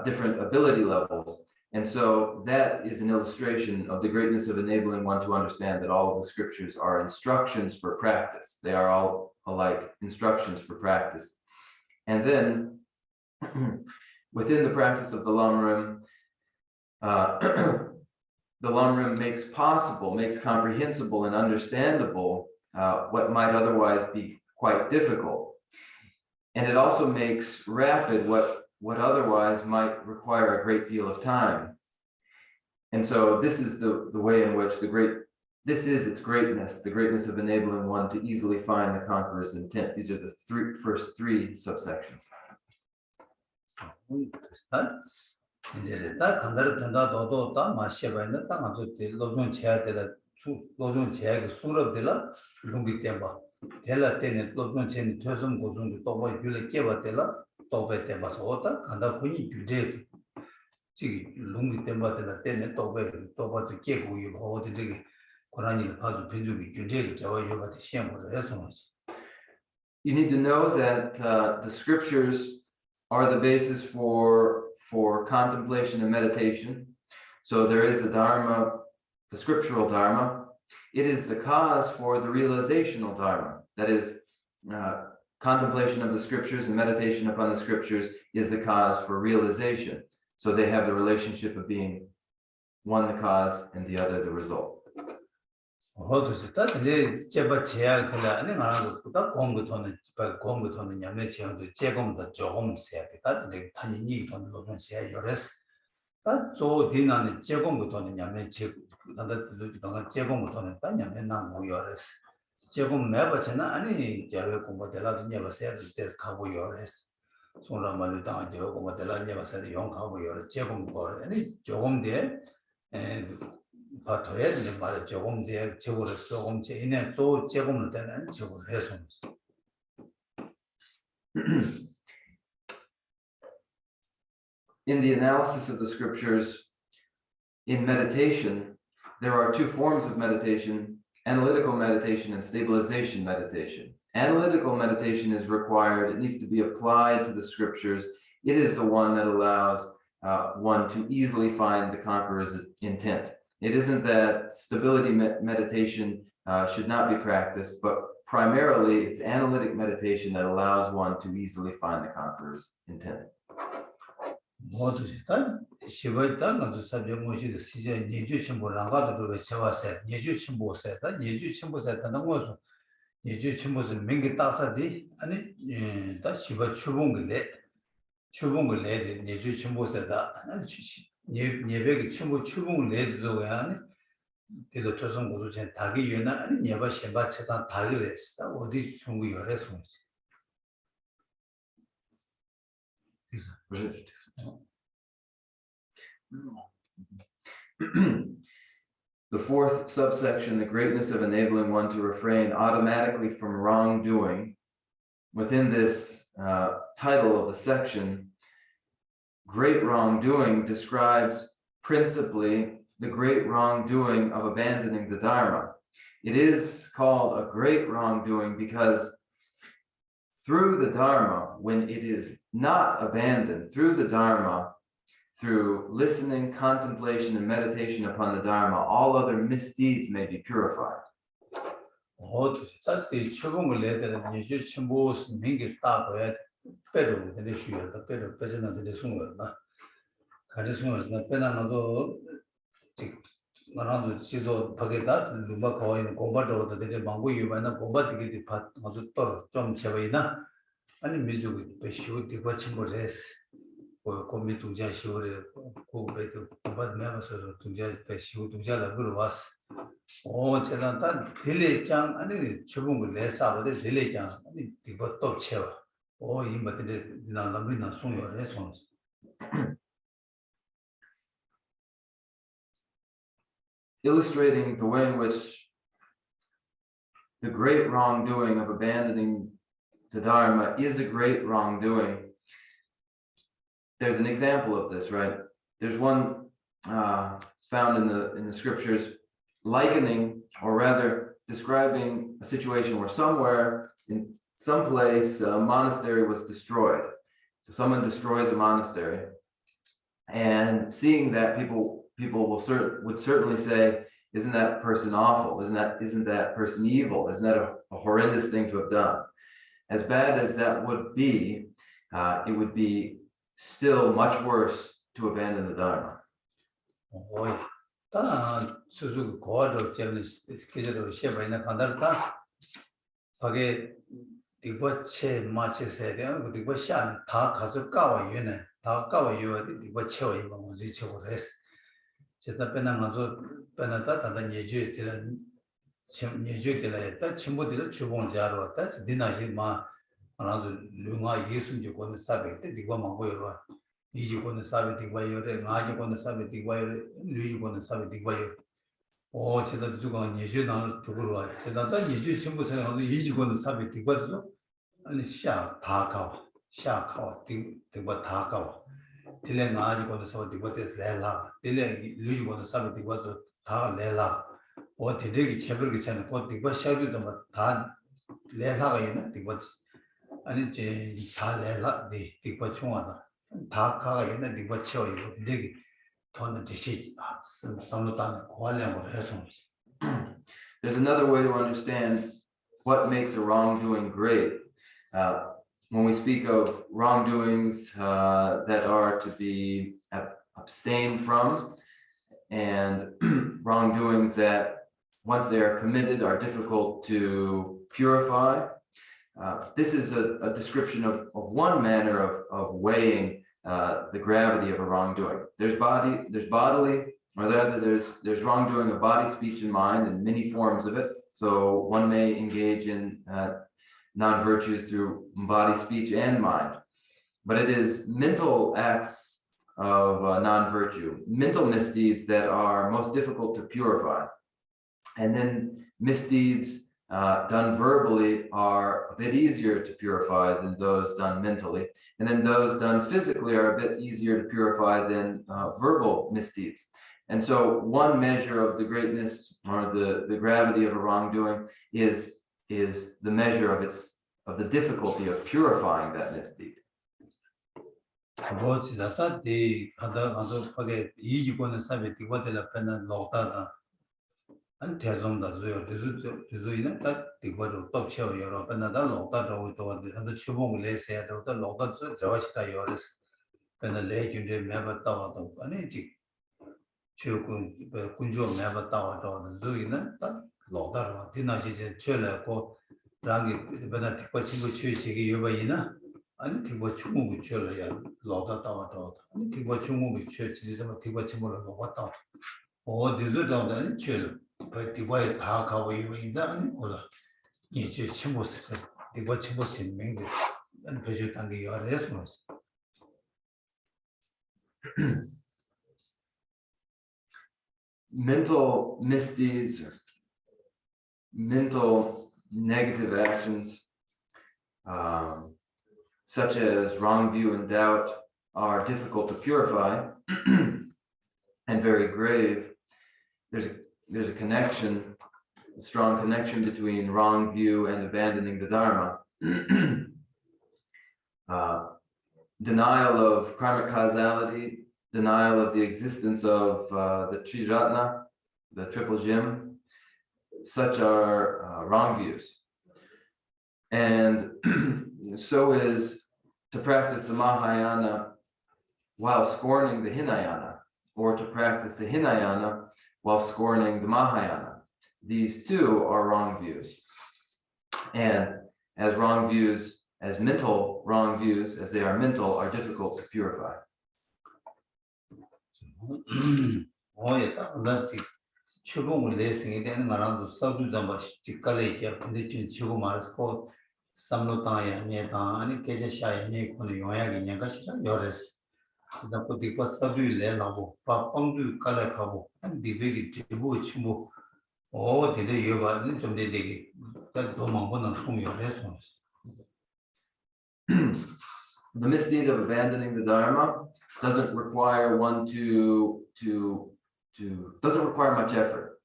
different ability levels. And so that is an illustration of the greatness of enabling one to understand that all of the scriptures are instructions for practice. They are all alike instructions for practice. And then within the practice of the Lamrim, the Lamrim makes comprehensible and understandable what might otherwise be quite difficult. And it also makes rapid what otherwise might require a great deal of time. And so this is the way in which this is its greatness, the greatness of enabling one to easily find the conqueror's intent. These are the first three subsections. You need to know that the scriptures are the basis for contemplation and meditation. So there is the Dharma, the scriptural Dharma. It is the cause for the realizational Dharma. That is, contemplation of the scriptures and meditation upon the scriptures is the cause for realization. So they have the relationship of being one the cause and the other the result. 어두지 다 이제 제바 제할 때라 아니 나도 다 공부터는 공부터는 냠내 제한도 제공도 조금 세야 돼. 다 근데 단위 돈을 놓으면 제 열었어. 다저 디나는 제공부터는 냠내 제 나도 그 제공부터는 다 냠내 나고 열었어. 제공 매버잖아 아니 제가 공부들라도 녀버세야 될 가고 열었어. 손라만을 당하지 공부들라 녀버세야 용하고 열 제공 거 아니 조금 뒤에 바토에 이제 말에 조금 더 적으로 조금 이내 또 제공을 되는 적으로 해서 In the analysis of the scriptures, in meditation, there are two forms of meditation: analytical meditation and stabilization meditation. Analytical meditation is required, it needs to be applied to the scriptures. It is the one that allows one to easily find the conqueror's intent. It isn't that stability meditation should not be practiced, but primarily it's analytic meditation that allows one to easily find the conqueror's intent. 모두지 다 시바이다 나도 사제 모시도 시제 니주 첨부 나가도 왜 채와서 니주 첨부세다 니주 첨부세다 너무서 니주 첨부서 민기 따사디 아니 다 시바 추봉글래 니주 첨부세다 아니 예배기 첨부 추봉을 내도야 아니 그래도 조선 고도전 닭이 유나 아니 예바 신바 체산 닭을 했어 어디 중국 열에서 The fourth subsection, the greatness of enabling one to refrain automatically from wrongdoing. Within this title of the section, great wrongdoing describes principally the great wrongdoing of abandoning the Dharma. It is called a great wrongdoing because through the Dharma, when it is not abandoned, through the Dharma, through listening, contemplation, and meditation upon the Dharma, all other misdeeds may be purified. 어떻게 추봉을 내야 되는 예주 첨부 민기 따고야 빼도 되는 쉬어다 빼도 빼지나 되는 숨어나 가리 숨어서 빼나도 나라도 지도 밖에다 누가 거의 공부도 되게 많고 유만한 공부되게 받 아주 또좀 제외나 아니 미주고 배시고 되고 친구를 했어 고미 두자 시오를 고배도 공부하면서 두자 배시고 두자를 물어봤어 제가 단 딜레장 아니 주봉을 내사거든 딜레장 아니 이거 또 채워 이 뭐들 나 람리나 송요를 해서 Illustrating the way in which the great wrongdoing of abandoning the Dharma is a great wrongdoing. There's an example of this, right? There's one found in the scriptures likening, or rather describing a situation where somewhere in some place a monastery was destroyed. So someone destroys a monastery, and seeing that people would certainly say, isn't that person awful? Isn't that person evil? Isn't that a horrendous thing to have done? As bad as that would be, it would be still much worse to abandon the Dharma. 수수 고아도 때문에 계절로 시험이나 간다다 하게 이거체 마치세야 돼요. 이거 시안 다 가져가와 유네 다 가와 유어디 이거 채워 이거 뭐지 채워서 했어. 제가 빼는 가서 빼나다 다른 예주들은 예주들에 친구들 주봉을 자러 왔다. 니나지 마 하나도 류가 예수님 거는 사백 때 이거 먹고 열어. 이주고는 사백 이거 열어. 나주고는 사백 이거 열어. 류주고는 사백 이거 열어. 제가 주고 예주 나를 두고 와. 제가 다 예주 친구 생각하고 이주고는 사백 이거 아니 샤 다가와. 샤 가와. 이거 다가와. 딜레 나주고는 사백 이거 됐어. 레라. 딜레 류주고는 사백 이거 다 레라. 되게 개별기 전에 곧 이거 샤도도 다 레라가 있는 이거 아니 이제 다 레라 이거 총하다. 다 가가 있는 이거 채워 이거 되게 돈은 대시 삼로단에 고알량으로 해서 There's another way to understand what makes a wrongdoing great. When we speak of wrongdoings that are to be abstained from, and wrongdoings that once they are committed, are difficult to purify. This is a description of one manner of weighing the gravity of a wrongdoing. There's bodily, or rather there's wrongdoing of body, speech, and mind, and many forms of it. So one may engage in non-virtues through body, speech, and mind. But it is mental acts of non-virtue, mental misdeeds that are most difficult to purify. And then misdeeds done verbally are a bit easier to purify than those done mentally. And then those done physically are a bit easier to purify than verbal misdeeds. And so one measure of the greatness or the gravity of a wrongdoing is the measure of the difficulty of purifying that misdeed. Bodhisattva di kada page 이주권의 사회 디고텔라 페나 로다다 안 대좀다 줘요. 주주이는 딱 디고로 톱셔 여러 페나다 로다도 또 추봉을 내세야 또 로다 저시다 요르스 페나 레준데 매버다도 아니 지 추군 군조 매버다도 주주이는 딱 로다로 디나시제 쳐려고 라기 페나 디고 친구 취지기 요바이나 아니 디고 충무고 쳐려야 로다 따와도 아니 디고 충무고 쳐지서 디고 친구를 먹었다. 어디도 정도는 쳐려 디고에 다 가고 이거인자 아니 몰라 이제 친구스 디고 친구 신명데 안 배주 단계 열어서 Mental misdeeds or mental negative actions, such as wrong view and doubt, are difficult to purify and very grave. There's a connection, a strong connection between wrong view and abandoning the Dharma. Denial of karmic causality, denial of the existence of the Triratna, the triple gem, such are wrong views. And so is to practice the Mahayana while scorning the Hinayana, or to practice the Hinayana while scorning the Mahayana. These two are wrong views. And as wrong views, as mental wrong views, as they are mental, are difficult to purify. 추봉을 내생이 되는 거랑도 서두 잡아 직갈에 있게 근데 지금 치고 말고 삼로당에 아니다 아니 계제샤에 아니 거는 용약이 년가 시장 열었어. 그다음에 디고 서두를 내라고 빠빵도 깔아가고 디베기 디고 치고 되게 여봐는 좀 되게 너무 많은 소미열해서 The misdeed of abandoning the Dharma doesn't require one doesn't require much effort.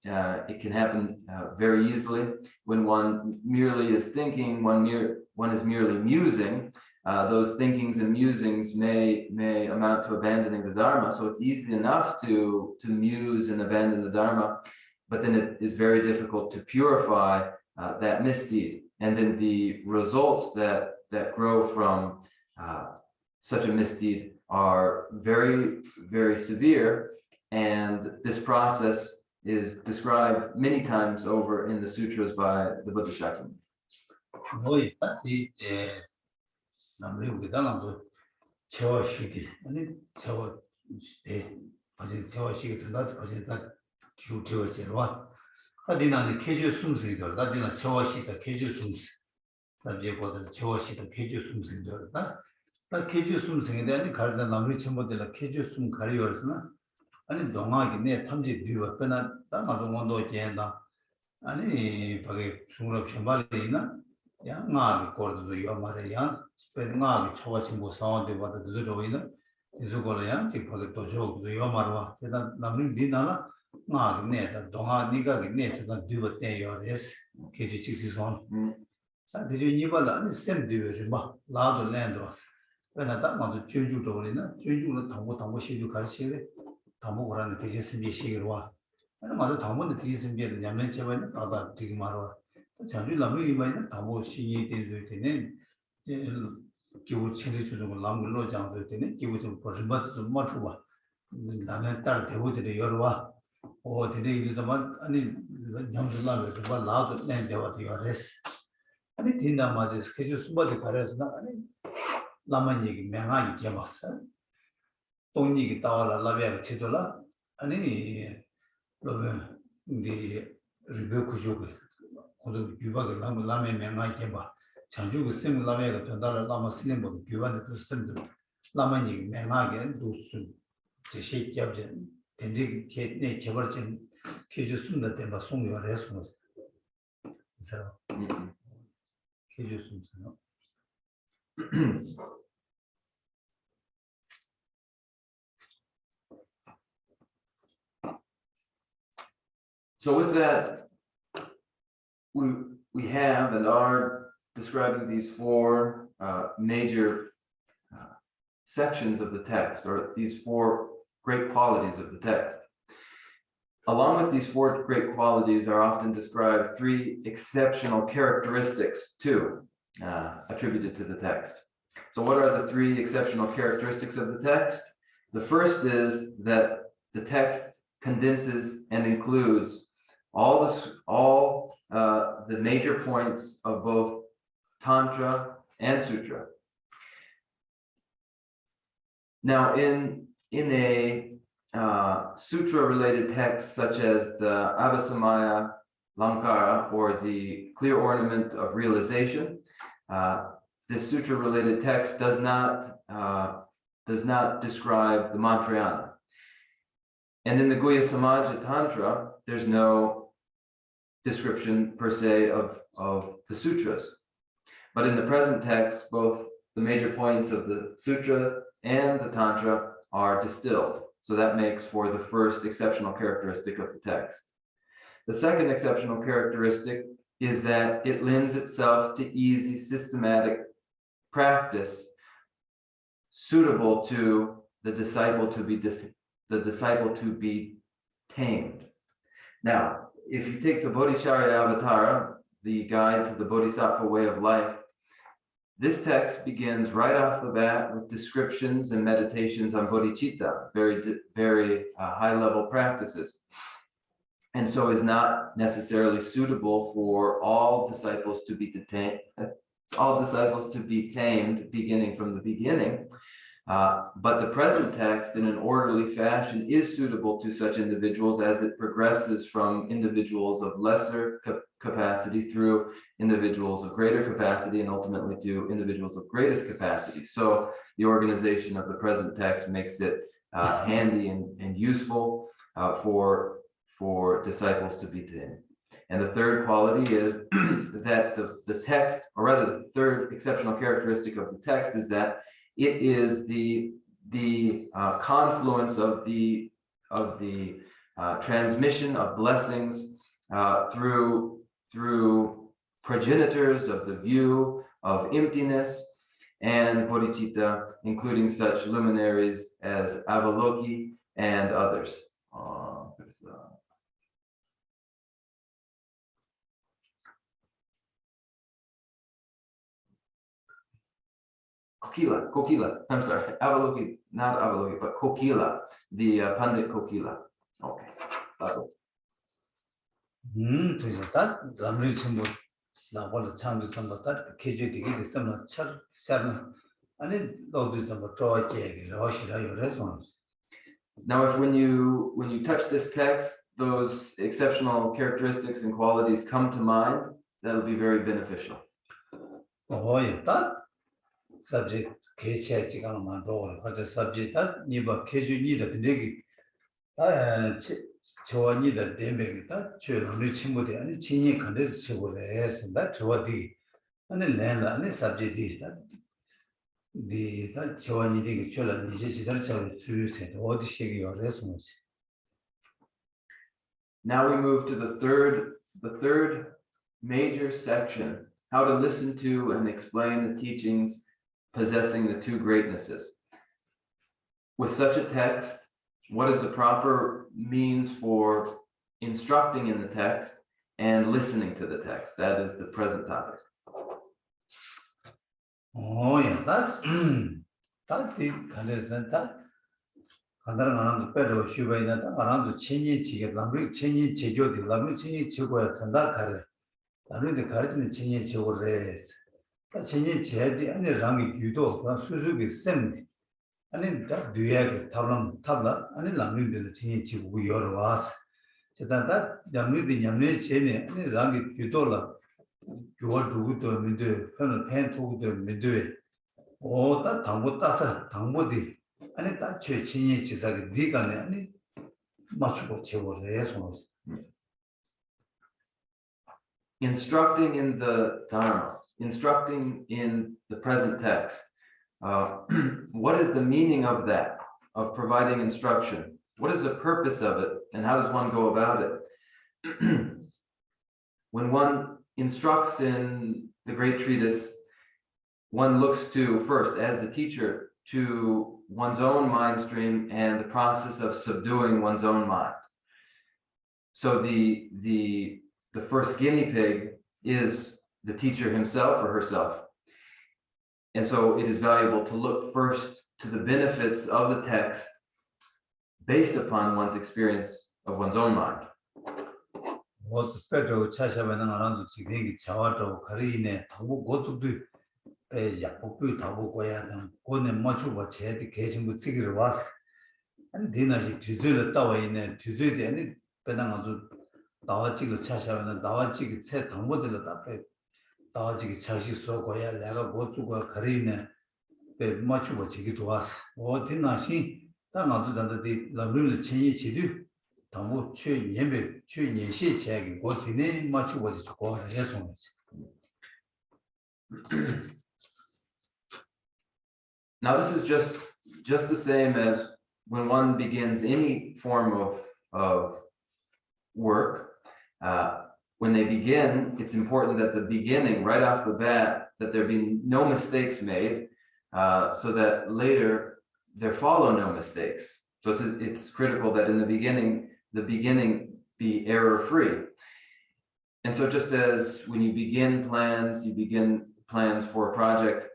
It can happen very easily when one merely is thinking, one is merely musing. Those thinkings and musings may amount to abandoning the Dharma. So it's easy enough to muse and abandon the Dharma, but then it is very difficult to purify that misdeed. And then the results that grow from such a misdeed are very, very severe. And this process is described many times over in the sutras by the Bodhisattva. Lamrim 기다나도 저시기 아니 저 아직 저시기 들나도 아직다 주저지로와 하디나는 계주 숨생들 하디나 저시다 계주 숨생 남제보다 저시다 계주 숨생들다 나 계주 숨생에 대한 가르쳐 남리 첨부들 계주 숨 가리어서나 아니 동학이 내 탐지 뒤와 빼나 나도 원도 된다 아니 밖에 중럽 현발이나 양아기 거르도 요마래야 페나기 초가치 뭐 상황တွေ받아 들어오이나 이거를 지금 또 저도 요마르와 제가 남는 디나나 나기 내다 동아니가 네 제가 뒤버 때요레스 계지 직지선 사대주 니발라 아니 셈드여지 마 라도 랜도스 페나다 모두 준주도리나 준주로 당고 시도 가르치래 당고 그러는 대신 심비시기로와 아니 맞아 당고는 대신 심비를 냠는 제발 나다 되게 말어 자주 남이 이마에는 당고 신이 되는 때는 기부 체리 주는 남물로 장도 때는 기부 좀 버림받도 좀 맞추고 나는 딸 대우들이 열어와 어디에 이러면 아니 영들라고 정말 나도 내가 되어res. 아니 된다 맞아. 스케줄 수바디 가려서 아니 라만 얘기 명아 이게 봤어. 돈 얘기 따와라 라비아 치돌라. 아니 그러면 이제 리뷰 구조고 고도 유박을 라면 명아 이게 봐. 장주고 쓰는 라면가 전달을 라마 쓰는 거 교환도 쓰는 라만 얘기 명하게 두수 제시 잡지 된지 내 개발진 계주 순다 때마 송유를 해서 그래서 계주 순서 So with that, we have and are describing these four major sections of the text, or these four great qualities of the text. Along with these four great qualities are often described three exceptional characteristics too, attributed to the text. So what are the three exceptional characteristics of the text? The first is that the text condenses and includes all the major points of both Tantra and Sutra. Now, in a sutra-related text such as the Abhisamaya Lankara, or the Clear Ornament of Realization, this sutra-related text does not describe the Mantrayana. And in the Guhya Samaja Tantra, there's no description per se of the sutras. But in the present text, both the major points of the sutra and the Tantra are distilled. So that makes for the first exceptional characteristic of the text. The second exceptional characteristic is that it lends itself to easy, systematic practice suitable to the disciple to be tamed. Now, if you take the Bodhicharya Avatara, the guide to the Bodhisattva way of life, this text begins right off the bat with descriptions and meditations on bodhicitta, very high-level practices, and so is not necessarily suitable for all disciples to be tamed beginning from the beginning. But the present text, in an orderly fashion, is suitable to such individuals as it progresses from individuals of lesser capacity through individuals of greater capacity and ultimately to individuals of greatest capacity. So the organization of the present text makes it handy and useful for disciples to be tamed. And the third quality is that the text, or rather the third exceptional characteristic of the text, is that it is the confluence of the transmission of blessings through progenitors of the view of emptiness and bodhicitta, including such luminaries as Avaloki and others. Kokila, I'm sorry, Avaloki, not Avaloki, but Kokila, the Pandit Kokila. Okay, that's all. 딱 Lamrim 전부 나보다 창도 전부 딱 계주되게 됐으면 참 아니 너도 전부 좋아하게 러시라 요래서. Now, if when you touch this text, those exceptional characteristics and qualities come to mind, that'll be very beneficial. 딱 subject 개체지가 만들어 가지고 subject 딱 니바 계주니다 근데 저원이다 대명이다 저놈의 친구들 아니 진이 간데서 친구래 했습니다 저어디 아니 랜다 아니 subject이다 디다 저원이 되게 저런 이제 지달처럼 수유세 어디 시기 요래서 Now we move to the third major section, how to listen to and explain the teachings possessing the two greatnesses. With such a text, what is the proper means for instructing in the text and listening to the text? That is the present topic. Yeah, that's the understand that 간다는 안한도 빼도 슈바이나 안한도 천년 지게 람리 천년 제조도 람리 천년 제고야 된다 가래 나는데 가르치는 천년 제고를 해서 천년 제한이 아니 람이 유도 수수비 셈 아니 다 뒤에 탑라 아니 람리들 천년 제고 여러 와서 제단다 람리들 냠네 제네 아니 람이 유도라 교월 두고도 민도 편을 팬 두고도 민도에 오다 당고 따서 당고디 아니 다 최친이 지사가 네가네 아니 맞추고 제거를 해서 Instructing in the Dharma, instructing in the present text. What is the meaning of that, of providing instruction? What is the purpose of it, and how does one go about it? When one instructs in the Great Treatise, one looks to, first, as the teacher, to one's own mind stream and the process of subduing one's own mind. So the first guinea pig is the teacher himself or herself. And so it is valuable to look first to the benefits of the text based upon one's experience of one's own mind. 뭐 특별히 차샤바는 안한도 지금 자와도 가리네 당고 고속도 약복도 다고 거야 당 고네 맞추고 제대 계신 쓰기를 왔어 아니 디나지 뒤줄을 따와 있네 뒤줄이 아니 배당아도 나와지고 차샤바는 나와지고 새 당고들을 답해 나와지고 차시 쏘고야 내가 고속과 가리네 배 맞추고 지기도 왔어 디나시 땅아도 잔다디 람림을 천이 지도 당고 최년배 최년시 제약이 고디네 맞추고 지고 해서 Now this is just the same as when one begins any form of work. When they begin, it's important that the beginning, right off the bat, that there be no mistakes made, so that later there follow no mistakes. So it's critical that in the beginning be error-free. And so just as when you begin plans for a project,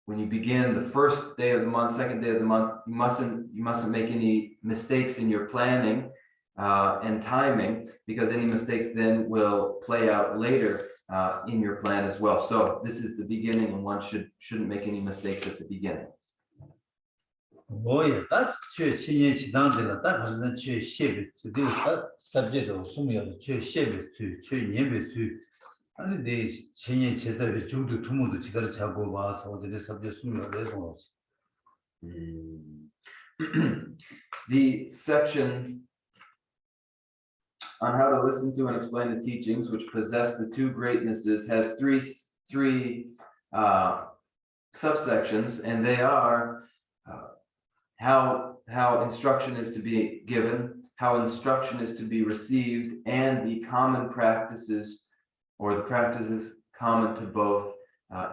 when you begin the first day of the month, second day of the month, you mustn't make any mistakes in your planning and timing, because any mistakes then will play out later in your plan as well. So this is the beginning, and one shouldn't make any mistakes at the beginning. 뭐야, 딱 최신의 지당들라 딱 하는 최시비, 그 subject 소미야, 최시비, 최년배수 아니 내 신의 제대로 주도 두모도 지가를 잡고 와서 어제 subject 소미를 해서 The section on how to listen to and explain the teachings which possess the two greatnesses has three subsections, and they are how instruction is to be given, how instruction is to be received, and the common practices or the practices common to both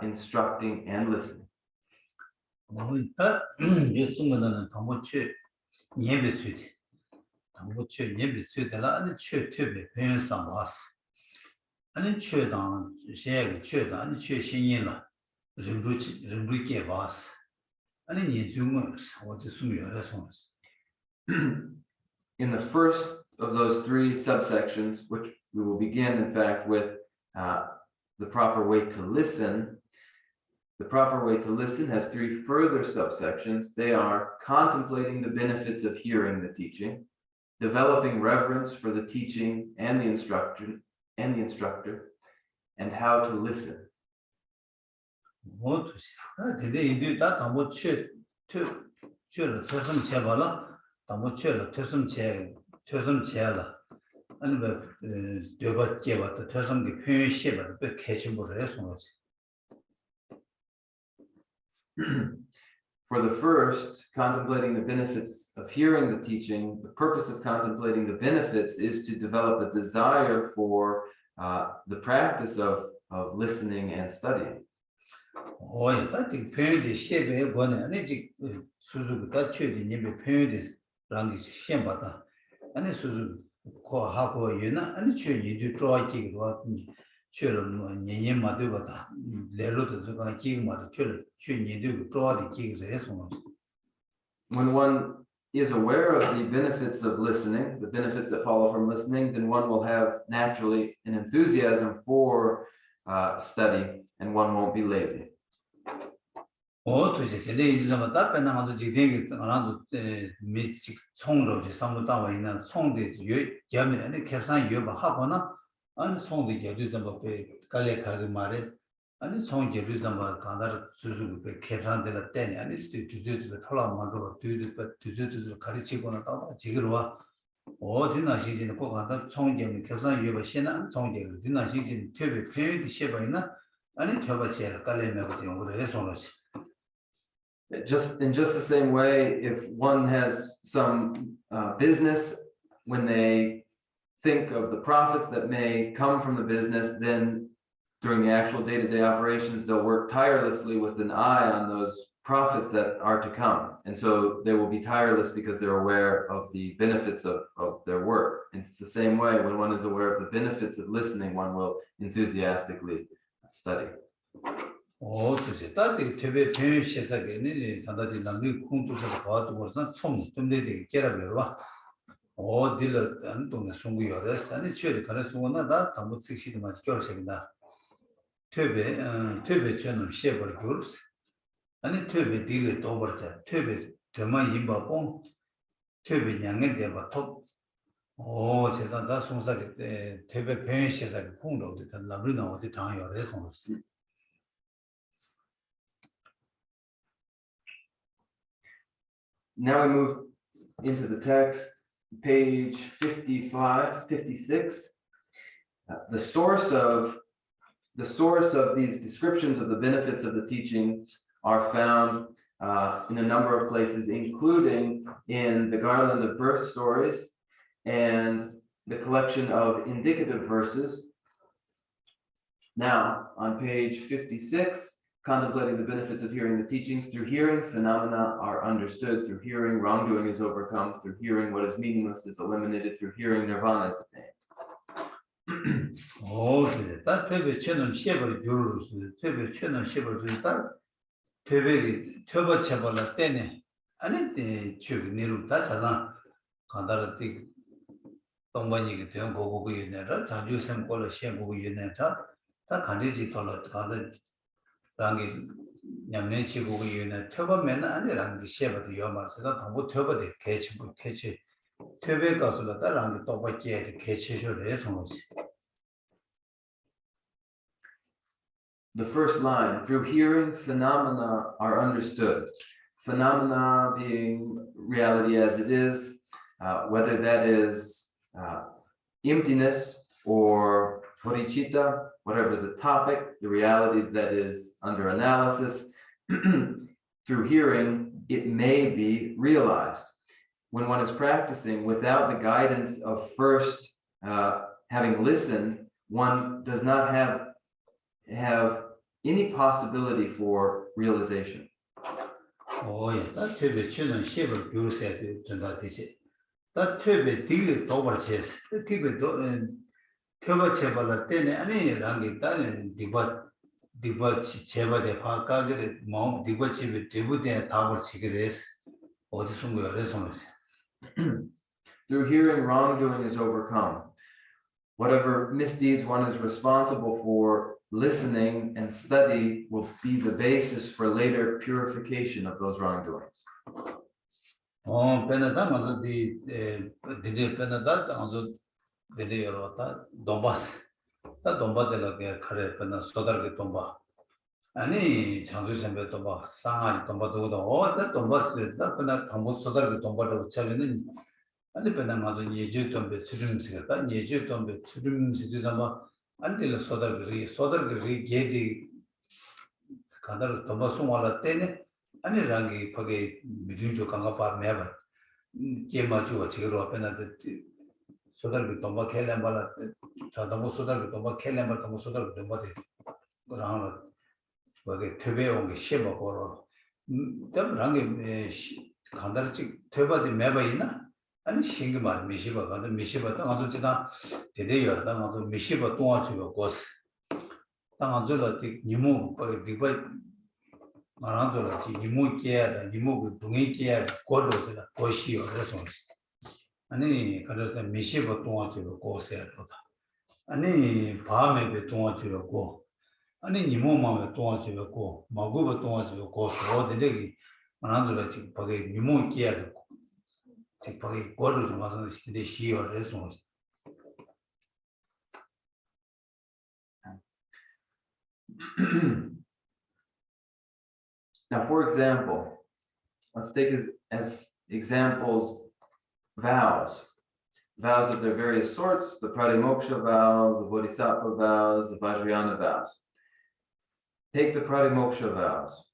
instructing and listening. 예수님은 당고체 예배수지. 당고체 예배수들라 아니 최퇴배 변상 왔어. 아니 최당 세계 최당 아니 최신인라. 림루게 왔어. In the first of those three subsections, which we will begin, in fact, with the proper way to listen. The proper way to listen has three further subsections. They are contemplating the benefits of hearing the teaching, developing reverence for the teaching and the instructor, and how to listen. 뭐 근데 인도 다 담보 최를 최선 제발라 담보 최를 최선 제라 아니 뭐 여러 개와 최선 그 표현 시에도 그 개침으로 해서 거지. For the first, contemplating the benefits of hearing the teaching, the purpose of contemplating the benefits is to develop a desire for the practice of listening and studying. 딱 표현이 시에에 권에 아니지 수수가 최대 님의 표현이 랑이 시험 받아 아니 수수 고하고 유나 아니 최이도 좋아지기도 하고 최는 년년 마도가다 내로도 저가 기금마도 최니도 좋아지기도 해서 When one is aware of the benefits of listening, the benefits that follow from listening, then one will have naturally an enthusiasm for study, and one won't be lazy. 도저히 근데 이제 뭐 답변은 아주 지대게 나도 미직 총으로 이제 삼도 따와 있는 총대 예면에 캡산 여바 하거나 아니 총대 예도 좀 깔래 가르 말에 아니 총 예도 좀 간다를 수수 캡산들 때네 아니 뒤뒤도 털라 만들어 뒤뒤도 가르치고는 또 지기로 와 어디나 시즌에 꼭 간다 총 예면 캡산 여바 신한 총 예 어디나 시즌 퇴비 표현이 셔봐 있나 아니 퇴바치에 깔래 매고 용으로 해서 Just in just the same way, if one has some business, when they think of the profits that may come from the business, then during the actual day-to-day operations, they'll work tirelessly with an eye on those profits that are to come. And so they will be tireless because they're aware of the benefits of their work. And it's the same way, when one is aware of the benefits of listening, one will enthusiastically study. 도저히 따뜻히 TV 표현 시사계는 단다지 남이 공투에서 가지고서 좀 내게 깨라며 봐. 어디를 안 동네 송구 열었어. 아니 최대 가능성은 나 담보 측시도 맞지 결심이다. TV 저는 쉐버 교르스. 아니 TV 딜을 또 버자. TV 대만 임바봉. TV 양에 대바 톱. 제가 다 송사게 TV 표현 시사계 공로 됐다. 남을 나오지 당 열어서 Now we move into the text, page 55, 56. The source of these descriptions of the benefits of the teachings are found in a number of places, including in the Garland of birth stories and the collection of indicative verses. Now, on page 56, contemplating the benefits of hearing the teachings. Through hearing, phenomena are understood. Through hearing, wrongdoing is overcome. Through hearing, what is meaningless is eliminated. Through hearing, nirvana is attained. 다 퇴배 채널 쉐버를 교르스 퇴배 채널 쉐버를 다 퇴배 퇴버 채벌라 때네 아니 때 쭉 내로 다 자상 간다르티 동반이게 된 거고 그 얘네라 자주 샘콜 쉐고 얘네라 다 간디지 돌아 가다 랑게 냠내 치고 얘네 퇴버면 아니라는 쉐버도 요마서다 당고 퇴버데 개치 퇴배 가서라 다랑게 또 받게 개치셔를 해서 The first line, through hearing, phenomena are understood. Phenomena being reality as it is, whether that is emptiness or bodhicitta, whatever the topic, the reality that is under analysis, through hearing, it may be realized. When one is practicing without the guidance of first having listened, one does not have any possibility for realization. 예, 다 퇴배 최는 쉐벌 교르세야 된다 되지. 다 퇴배 딜을 도버체스. 퇴배도 퇴버 제발라 때네 아니 랑게 따는 디바 제바데 파까게 마음 디바 집에 제부대 답을 치기레스. 어디 숨고요? 그래서 Through hearing, wrongdoing is overcome. Whatever misdeeds one is responsible for, listening and study will be the basis for later purification of those wrongdoings. 베나다 먼저 디디 베나다 먼저 디디 여러다 돈바스 다 돈바들게 카레 베나 소다르게 돈바 아니 장주선배 돈바 상하니 돈바도도 다 돈바스 다 베나 담보 소다르게 돈바도 차리는 아니 베나 먼저 예주 돈베 추름스가 예주 돈베 추름스도 뭐 안들 소다르게 게디 간다로 돈바송하라 때네 아니 랑기 거기 미dunjo 강가파 매바 게마주가 지금 앞에나 소다르게 돈바 켈렘발라 자다모 소다르게 돈바 켈렘발 돈바 소다르게 돈바데 그러나 거기 퇴배 온게 쉐바 보러 좀 랑기 간다르지 퇴바데 매바이나 아니 신경 말 미시바 가는 미시바 땅아도 지나 대대여 땅아도 미시바 동아주고 고스 땅아도라 디 니모 거기 디바 말한대로 이모 깨야 이모 그 동의 깨야 고도들 고시요 그래서 아니 그래서 미시고 동아지로 고세야 되다 아니 밤에 배 동아지고 아니 이모 마음에 동아지고 마고가 동아지고 고서 어디지 말한대로 지금 거기 이모 깨야 되고 지금 거기 고를 좀 와서 시대 시요 그래서 Now, for example, let's take as examples vows. Vows of their various sorts, the Pratimoksha vow, the Bodhisattva vows, the Vajrayana vows. Take the Pratimoksha vows.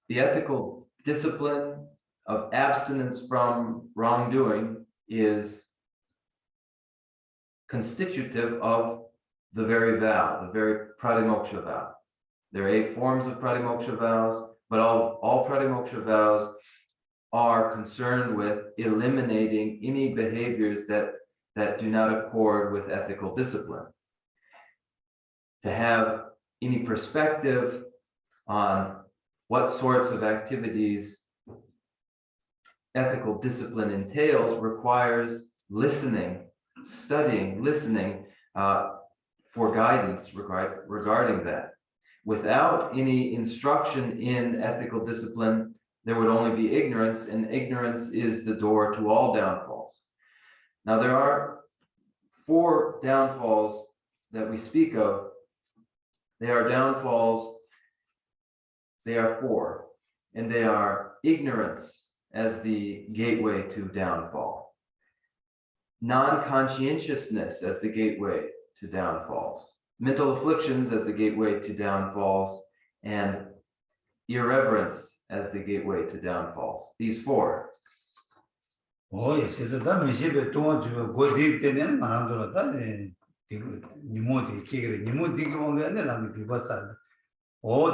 The ethical discipline of abstinence from wrongdoing is constitutive of the very vow, the very Pratimoksha vow. There are 8 forms of Pratimoksha vows, but all Pratimoksha vows are concerned with eliminating any behaviors that do not accord with ethical discipline. To have any perspective on what sorts of activities ethical discipline entails requires listening, studying, listening for guidance regarding that. Without any instruction in ethical discipline, there would only be ignorance, and ignorance is the door to all downfalls. Now, there are 4 downfalls that we speak of. They are downfalls, they are 4, and they are ignorance as the gateway to downfall, non-conscientiousness as the gateway to downfalls, mental afflictions as the gateway to downfalls, and irreverence as the gateway to downfalls. These 4. 그래서 다 미시베 동아주고 고디 때는 안 들었다. 니모디 기그레 니모디 그런 게 아니라 비바사.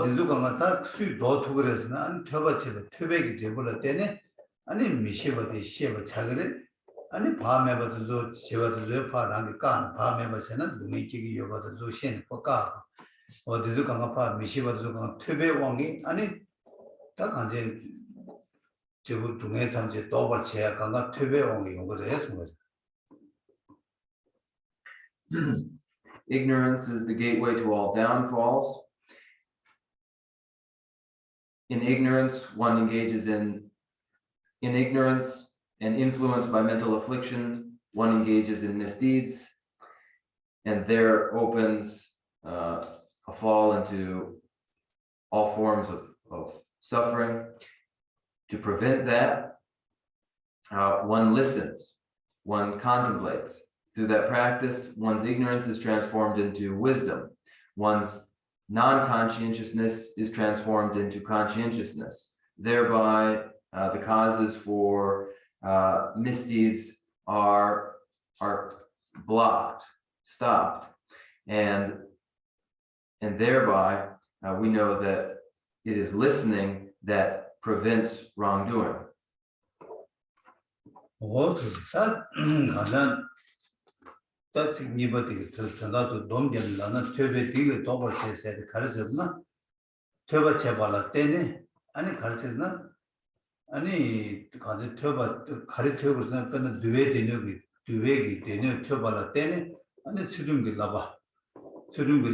대주가 다 수도 투그레스나 안 펴바치베 퇴백이 되버려 때네. 아니 미시베데 시베 차그레 아니 밤에 봐도 제와도 파랑이 깐 밤에 봐서는 눈이지기 여봐도 신 포까. 대주가 파 미시베도 퇴배 왕이 아니 딱 간제 저거 동해 단지 더블 제약관과 퇴배원이 연구를 했습니다. Ignorance is the gateway to all downfalls. In ignorance, one engages in ignorance, and influenced by mental affliction, one engages in misdeeds, and there opens a fall into all forms of suffering. To prevent that, one listens, one contemplates. Through that practice, one's ignorance is transformed into wisdom. One's non-conscientiousness is transformed into conscientiousness. Thereby, the causes for misdeeds are blocked, stopped, and thereby we know that it is listening that prevents wrongdoing. that's anybody to not dom dem lana tebe dige double said karsna tebe chebala tene ani karsna ani 가지 tebe 가리 tebe pen duwe duwegi dene tebala tene ani 수중기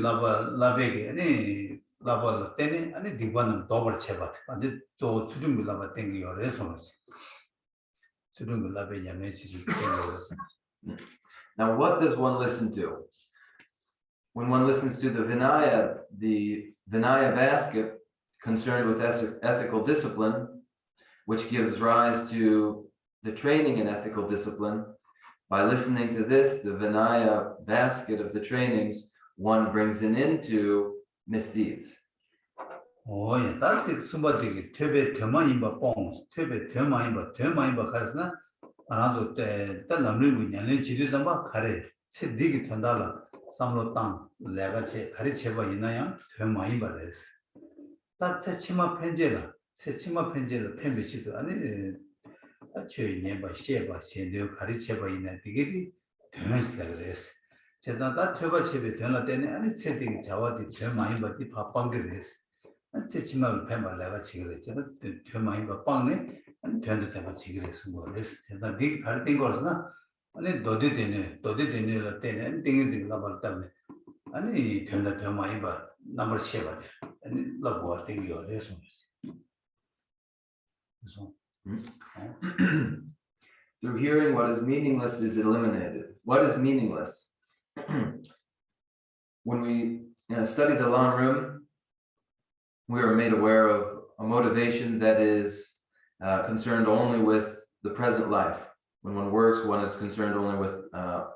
라바 라베게 아니 라바 때네 아니 디바는 더블 쳐봐. 근데 저 수중 라바 땡기 요래서 수중 라베 야매지. Now, what does one listen to? When one listens to the Vinaya basket concerned with ethical discipline, which gives rise to the training in ethical discipline, by listening to this, the Vinaya basket of the trainings, one brings an end to misdeeds. 예, that's somebody tebe tema 뽕, tebe tema 가르스나 하나도 때 람림 위냐네 지리담바 가래 체 디기 턴달라 삼로 땅 내가 체 가리 체바 있나요? tema 레스. that's 치마 편제라. 치마 편제를 편비치도 아니 저희 네바 셰바 셰데 가리 체바 있나 되게 되는스라 그래서 제가 다 퇴바 체베 되나 때네 아니 체딩 자와디 tema 받기 바쁜 그래서 제 치마를 뱀발 내가 지그래 제가 되마이 빵네 아니 된다 때문에 지그래 숨고 레스 내가 네 갈등 거스나 아니 너도 되네 때네 땡이 나발 때문에 아니 된다 되마이 봐 넘버 7 아니 라고 땡이요 레스 그래서 Through hearing, what is meaningless is eliminated. What is meaningless? When we study the Lamrim, we are made aware of a motivation that is concerned only with the present life. When one works, one is concerned only with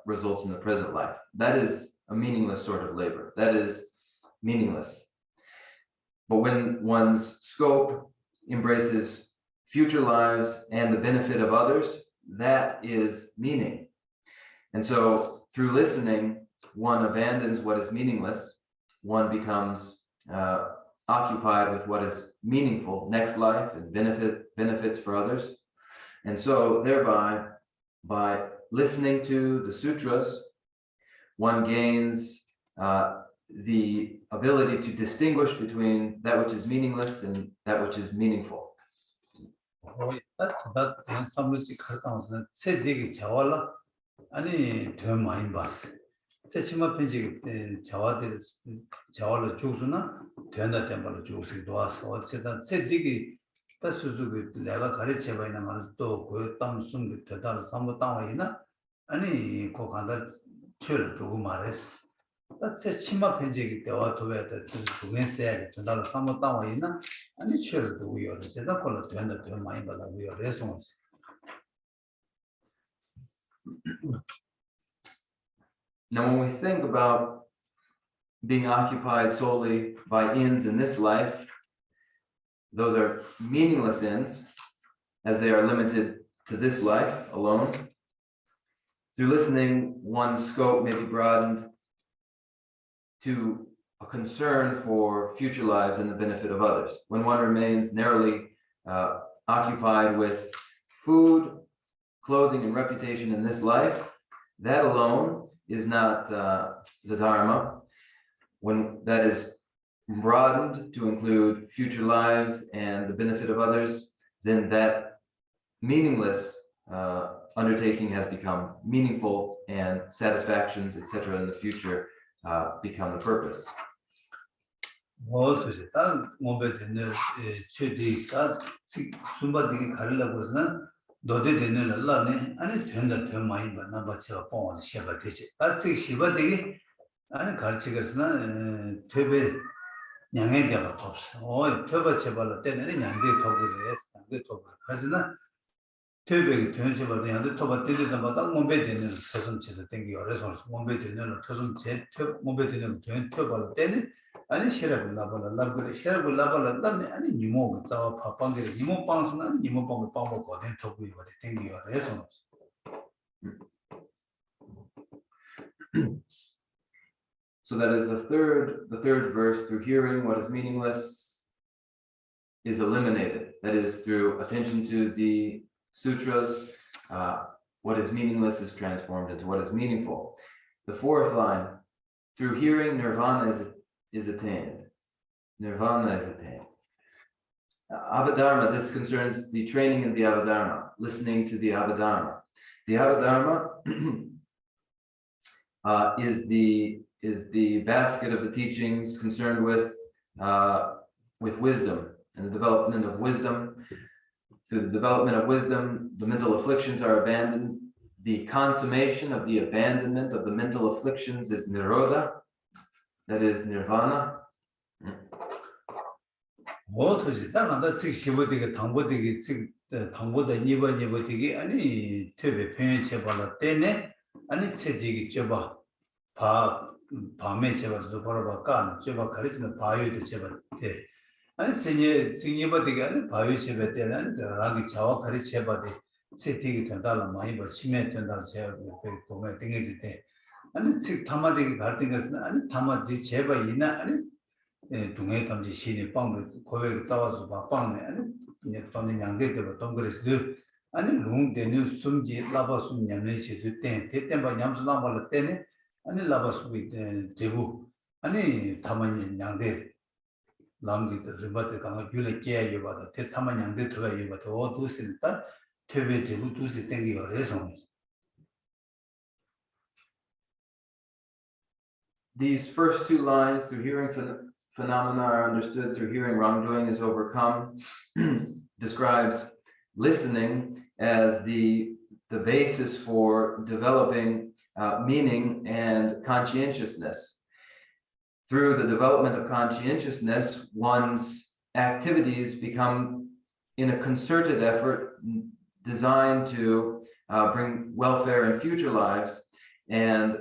results in the present life. That is a meaningless sort of labor. That is meaningless. But when one's scope embraces future lives and the benefit of others, that is meaning. And so through listening, one abandons what is meaningless, one becomes occupied with what is meaningful, next life and benefits for others. And so thereby, by listening to the sutras, one gains the ability to distinguish between that which is meaningless and that which is meaningful. 나 삼루치 갔다면서 세대기 자war라 아니 더 많이 봤어. 세치마 편지 자war로 죽으나 된다 때문에 죽으기도 와서 어쨌든 세대기 따수도 내가 가르쳐 봐야 말은 또 고였담 숨도 대단한 삼부 땅이나 아니 그 간다 출 두고 말했어. 세 치마 편지기 때와 도배다 두겠어야 된다는 삼부 땅이나 아니 출 두고요. 제가 걸로 된다 더 많이 받아고요. 그래서 Now, when we think about being occupied solely by ends in this life, those are meaningless ends, as they are limited to this life alone. Through listening, one's scope may be broadened to a concern for future lives and the benefit of others. When one remains narrowly occupied with food, clothing, and reputation in this life, that alone is not the Dharma. When that is broadened to include future lives and the benefit of others, then that meaningless undertaking has become meaningful, and satisfactions, etc., in the future become the purpose. 그래서 딱 몸에 되는 최대가 숨바디기 가르려고 해서는 너도 되는 날라네 아니 된다 더 많이 만나 봐서 뽕을 셔봐 되지 딱지 셔봐되기 아니 가르치겠으나 퇴배 양에 대가 없어 퇴배 제발로 때는 양대 도구를 했어 양대 도구 그래서는 퇴배 된제발로 양대 도구 때리다 딱 몸에 되는 서슴체도 땡기 어려서 몸에 되는 서슴체 몸에 되는 된 퇴발로 때는 아니 시라고 라발라 시라고 라발라 아니 니모 자와 파방게 니모 방송은 니모 방을 방법과 된 도구이 버리 땡기요 그래서 So that is the third verse. Through hearing, what is meaningless is eliminated. That is, through attention to the sutras, what is meaningless is transformed into what is meaningful. The fourth line, through hearing, nirvana is attained. Nirvana is attained. Abhidharma, this concerns the training of the Abhidharma, listening to the Abhidharma. The Abhidharma is the basket of the teachings concerned with wisdom and the development of wisdom. Through the development of wisdom, the mental afflictions are abandoned. The consummation of the abandonment of the mental afflictions is nirodha, that is nirvana. 어떻게 나간다 즉 시보되게 당보되게 즉 당보다 니버되게 아니 퇴배 편에 제발라 때네 아니 세디기 줘봐 밤에 제발도 벌어봐 줘봐 가르치는 바위도 제발 때 아니 생이버되게 아니 바위 제발 때는 아니 라기 자와 가르쳐봐 세디기 된다라 많이 봐 심해 된다 제가 보면 땡기지 때 아니 즉 담아되게 갈등 것은 아니 담아되 제발 있나 아니 동해 담지 신이 빵을 고백을 싸워서 봐 빵네 아니 이제 돈이 양대되고 동그래서 아니 롱되는 숨지 라바숨 냠내 지수 때 대때만 냠수 나발 때네 아니 라바숨이 제부 아니 담아니 양대 람기 리바트 강아 귤에 깨야 요바다 대타만 양대 들어가 요바다 오 두시다 퇴베 제부 두시 땡기가 그래서 These first two lines, through hearing phenomena are understood, through hearing wrongdoing is overcome, describes listening as the basis for developing meaning and conscientiousness. Through the development of conscientiousness, one's activities become in a concerted effort designed to bring welfare in future lives. And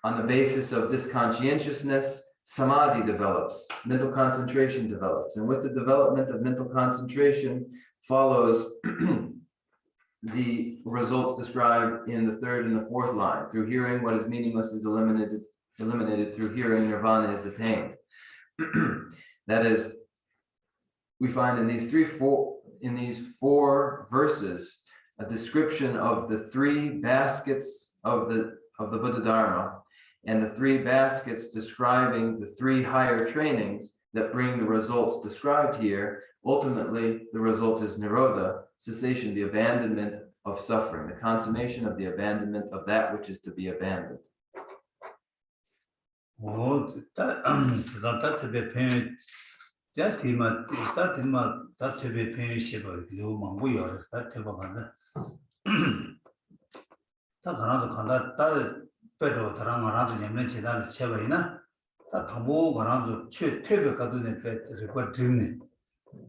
on the basis of this conscientiousness, samadhi develops, mental concentration develops. And with the development of mental concentration follows the results described in the third and the fourth line. Through hearing, what is meaningless is eliminated. Through hearing, nirvana is attained. That is, we find in these four verses a description of the three baskets of the Buddha Dharma, and the three baskets describing the three higher trainings that bring the results described here. Ultimately, the result is nirodha, cessation, the abandonment of suffering, the consummation of the abandonment of that which is to be abandoned. pero 다른 거라도 냠내 지단을 채워이나 다 담보 거라도 최퇴배 가도네 배를 드네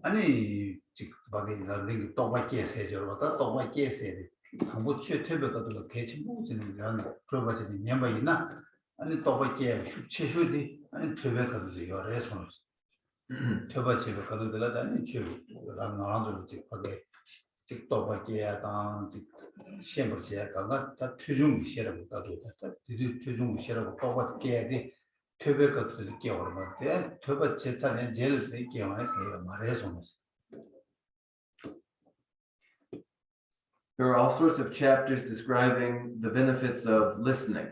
아니 즉 밖에 나는 또 밖에 세죠 왔다 또 밖에 세대 담보 최퇴배 가도 개치 모으지는 그런 그러바지는 냠바이나 아니 또 밖에 최슈디 아니 퇴배 가도 여러 손을 퇴바집에 가도 되다니 최랑 나라도 즉 밖에 즉 또 밖에 당 시험을지야 가가 다 최종 시험을 가도 다 최종 시험을 또가 깨야지 퇴배 것도 깨어버는데 퇴배 제찬에 제일 깨어야 돼요 말해서. There are all sorts of chapters describing the benefits of listening.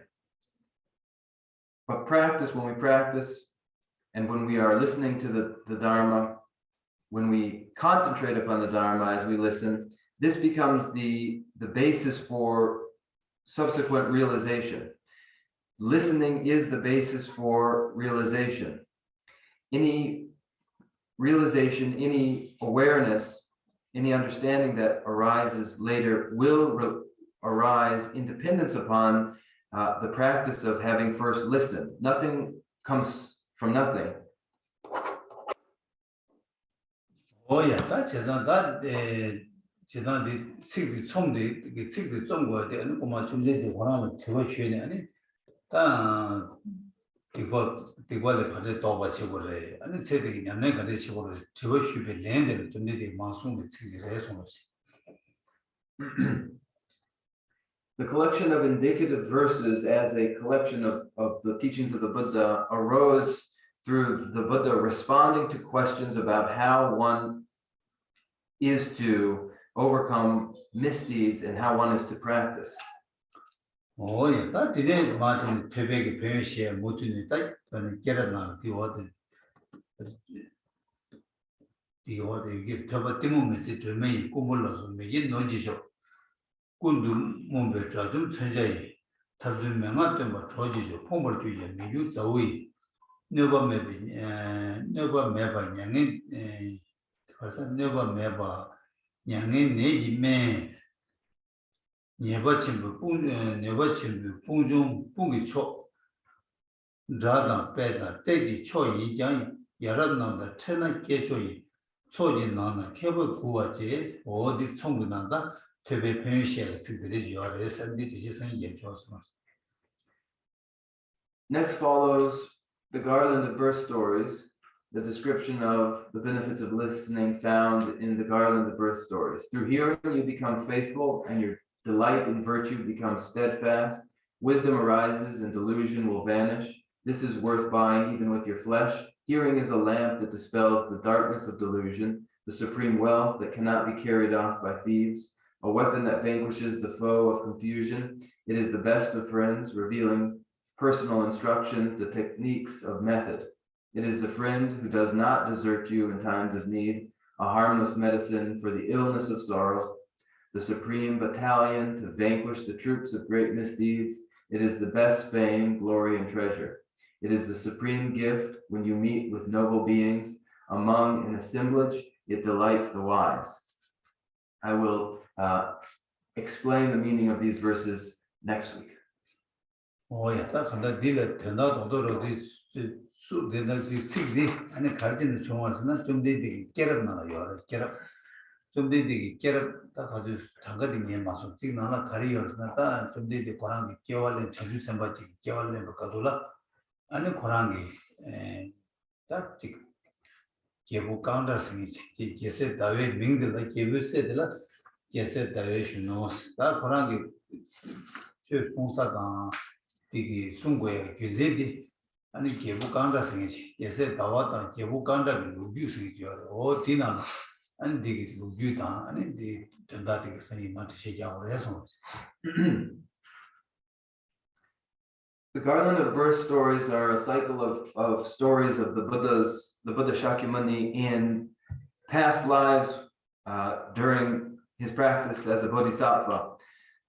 But when we practice, and when we are listening to the Dharma, when we concentrate upon the Dharma as we listen, this becomes the basis for subsequent realization. Listening is the basis for realization. Any realization, any awareness, any understanding that arises later will arise in dependence upon the practice of having first listened. Nothing comes from nothing. Oh yeah, that's 지난데 책이 좀데 이게 책도 좀 거야 돼. 아니 고마 좀 내도 원하는 제가 쉬네 아니. 다 이거를 가져 또 봐서 그래. 아니 책이 냠내 가져 그래. 제가 쉬베 랜드를 좀 내도 마음속에 책이 해서 The collection of indicative verses as a collection of the teachings of the Buddha arose through the Buddha responding to questions about how one is to overcome misdeeds and how one is to practice. Oh, yeah, that didn't imagine to make a parent share motivate when get it on the order. The order you give to a demo message to me, Kumulas, Majin Nojisho. Kundu Mumbe Trajum Sanjay, Tazum Mangatum, Trojijo, Pomber to you, you away. Never maybe, never never, Yangin, never never, Yangin, Neji Mans. Never chimbu, Punjum, Pungi Chop. Drada, Beda, Teji Choi, Yang, Yaranam, the Tena Kechoi, Choi Nana, Kebo Guajes, or the Tongunanda. Next follows the Garland of birth stories, the description of the benefits of listening found in the Garland of birth stories. Through hearing, you become faithful, and your delight in virtue becomes steadfast. Wisdom arises, and delusion will vanish. This is worth buying even with your flesh. Hearing is a lamp that dispels the darkness of delusion, the supreme wealth that cannot be carried off by thieves. A weapon that vanquishes the foe of confusion. It is the best of friends, revealing personal instructions, the techniques of method. It is the friend who does not desert you in times of need, a harmless medicine for the illness of sorrow, the supreme battalion to vanquish the troops of great misdeeds. It is the best fame, glory, and treasure. It is the supreme gift when you meet with noble beings. Among an assemblage, it delights the wise. I will explain the meaning of these verses next week. 야, 딱 한다 딜에 된다 도도로디 수 된다지 찍디 아니 가지는 종아서는 좀 되게 깨럽나요. 여러 깨럽 좀 되게 깨럽 딱 아주 장가디 니 마서 찍나나 가리여서나 좀 되게 고랑이 깨월래 자주 선바지 깨월래 뭐가돌라 아니 고랑이 딱 찍 개부 카운터스니 계세 다외 민들라 개부세들라 계세 다외 슈노스 다 고랑이 저 송사가 되게 송고에 규제디 아니 개부 간다생이 예세 다왔다 개부 간다는 루뷰생이죠. 디나 아니 되게 루뷰다 아니 디 된다되게 선이 시작을 해서 The Garland of birth stories are a cycle of stories of the Buddha Shakyamuni in past lives during his practice as a Bodhisattva,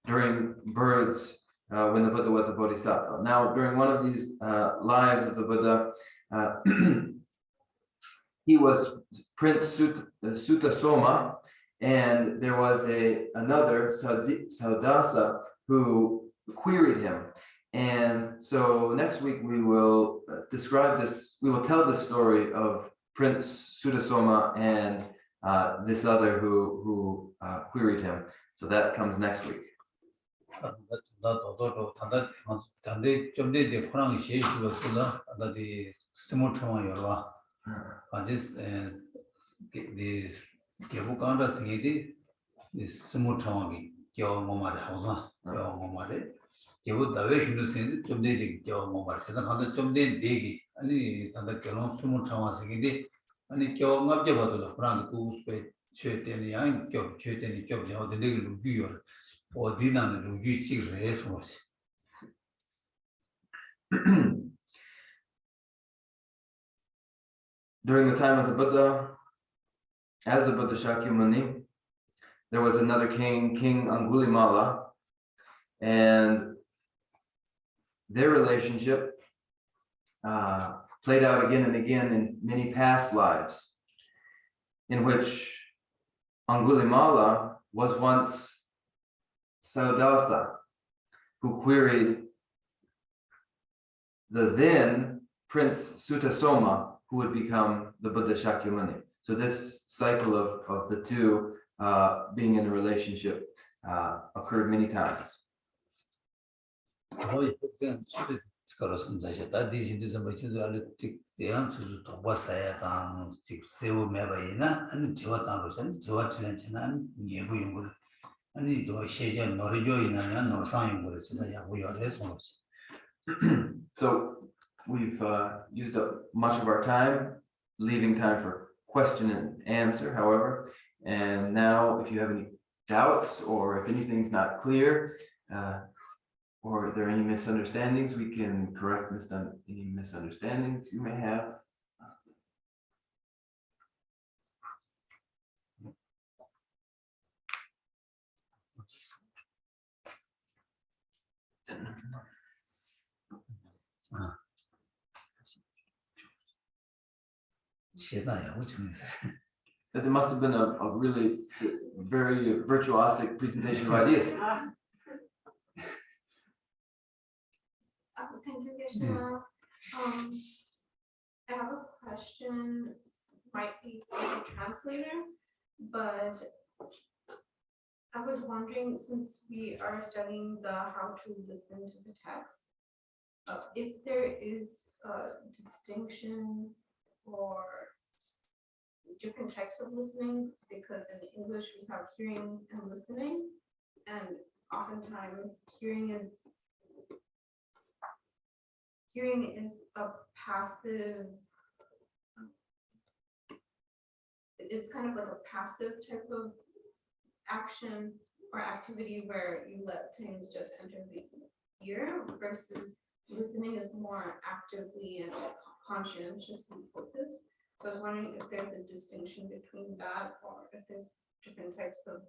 during births when the Buddha was a Bodhisattva. Now, during one of these lives of the Buddha, he was Prince Sutasoma, and there was another Saudasa who queried him. And so next week we will describe this, we will tell the story of Prince Sutasoma and this other who queried him. So that comes next week. 나도 단대 좀 되게 코랑이 시에시고 쓰나 나디 스몰트만 열어 아직 이 개부 간다 생이디 이 스몰트만이 겨 뭐말이 하고나 겨 뭐말이 개부 다외 신도 생이 좀 되게 겨 뭐말 세상 간다 좀 되게 아니 단다 결혼 스몰트만 생이디 아니 겨 맞게 봐도 코랑이 구스페 최대니 양 겨 최대니 겨 저도 되게 루비요 During the time of the Buddha, as the Buddha Shakyamuni, there was another king, King Angulimala, and their relationship played out again and again in many past lives, in which Angulimala was once Saudasa, who queried the then Prince Sutasoma, who would become the Buddha Shakyamuni. So this cycle of the two being in a relationship occurred many times. So we've used up much of our time, leaving time for question and answer, however. And now, if you have any doubts or if anything's not clear, or if there are any misunderstandings, we can correct any misunderstandings you may have. That there must have been a really very virtuosic presentation of ideas. Thank you, Krishna. I have a question, might be for the translator, but I was wondering, since we are studying the how to listen to the text, if there is a distinction or different types of listening, because in English we have hearing and listening, and oftentimes hearing is a passive, it's kind of like a passive type of action or activity where you let things just enter the ear, versus listening is more actively and conscientiously focused. So I was wondering if there's a distinction between that, or if there's different types of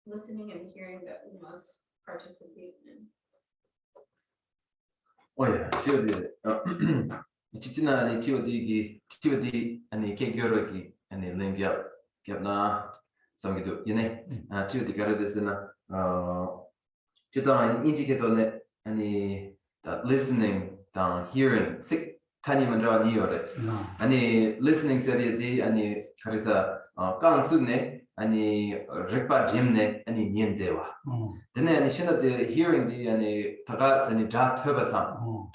listening and hearing that we must participate in. 오야 치오디 치치나 아니 치오디 아니 케교로기 아니 랭겨 겹나 samgido yene 치오디 가르데스나 치다 인디케터네 아니 listening down hearing 식 타니 만저 니오레 아니 listening 세리디 아니 가르사 깡스네 아니 렉바 짐네 아니 니엔데와 근데 아니 신나데 hearing디 아니 다가 아니 자 터바상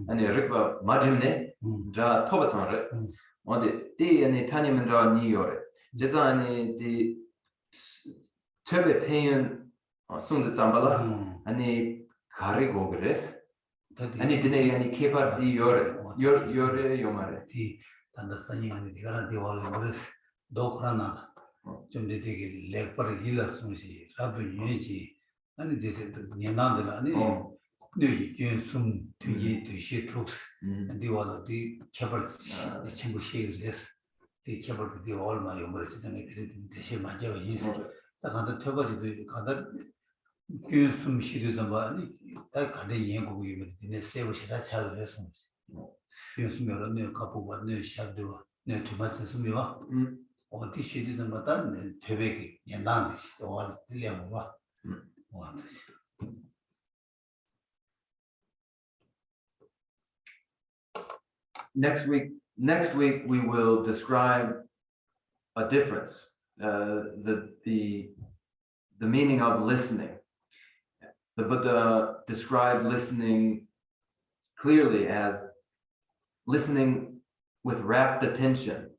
아니 렉바 마짐네 자 터바상레 어디 디 아니 타니면 저 니요레 제자 아니 디 터베 페인 순데 잠발라 아니 가리고 그래서 아니 드네 아니 케바디 요레 요마레 디 단다사니 아니 디가라 디월레 그래서 도크라나 좀 되게 렉바를 일러서시 라도 유지 아니 제세 년나들 아니 네 숨 뒤에 뒤에 트럭스 디월디 케벌 디 친구 시리즈 디 케벌 디 얼마 요머지는 애들이 대시 맞아 있어 다간다 터버지도 가다 숨 시리즈 뭐 다 가네 연구고 이면 네 세우시라 차를 해서 숨으로 네 갖고 네 샤도 네 투마스 숨이와 어디 시리즈마다 되게 옛날에 와 들려와 Next week we will describe a difference, the meaning of listening. The Buddha described listening clearly as listening with rapt attention.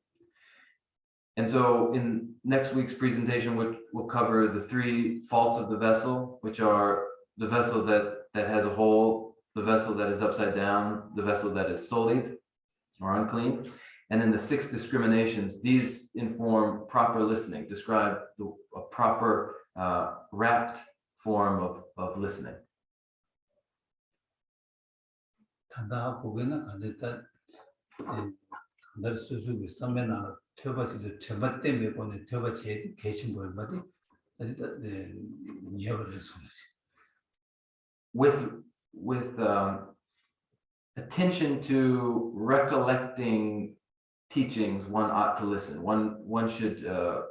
And so in next week's presentation, we'll cover the three faults of the vessel, which are the vessel that has a hole, the vessel that is upside down, the vessel that is sullied or unclean, and then the 6 discriminations. These inform proper listening, describe a proper rapt form of listening. 단다 보게나 간다 날 수수비 선배나 tö바지도 tö바 때문에 보내 tö바지 계신 거 얼마디 아니다 네 니어버려서 with attention to recollecting teachings, one ought to listen. One should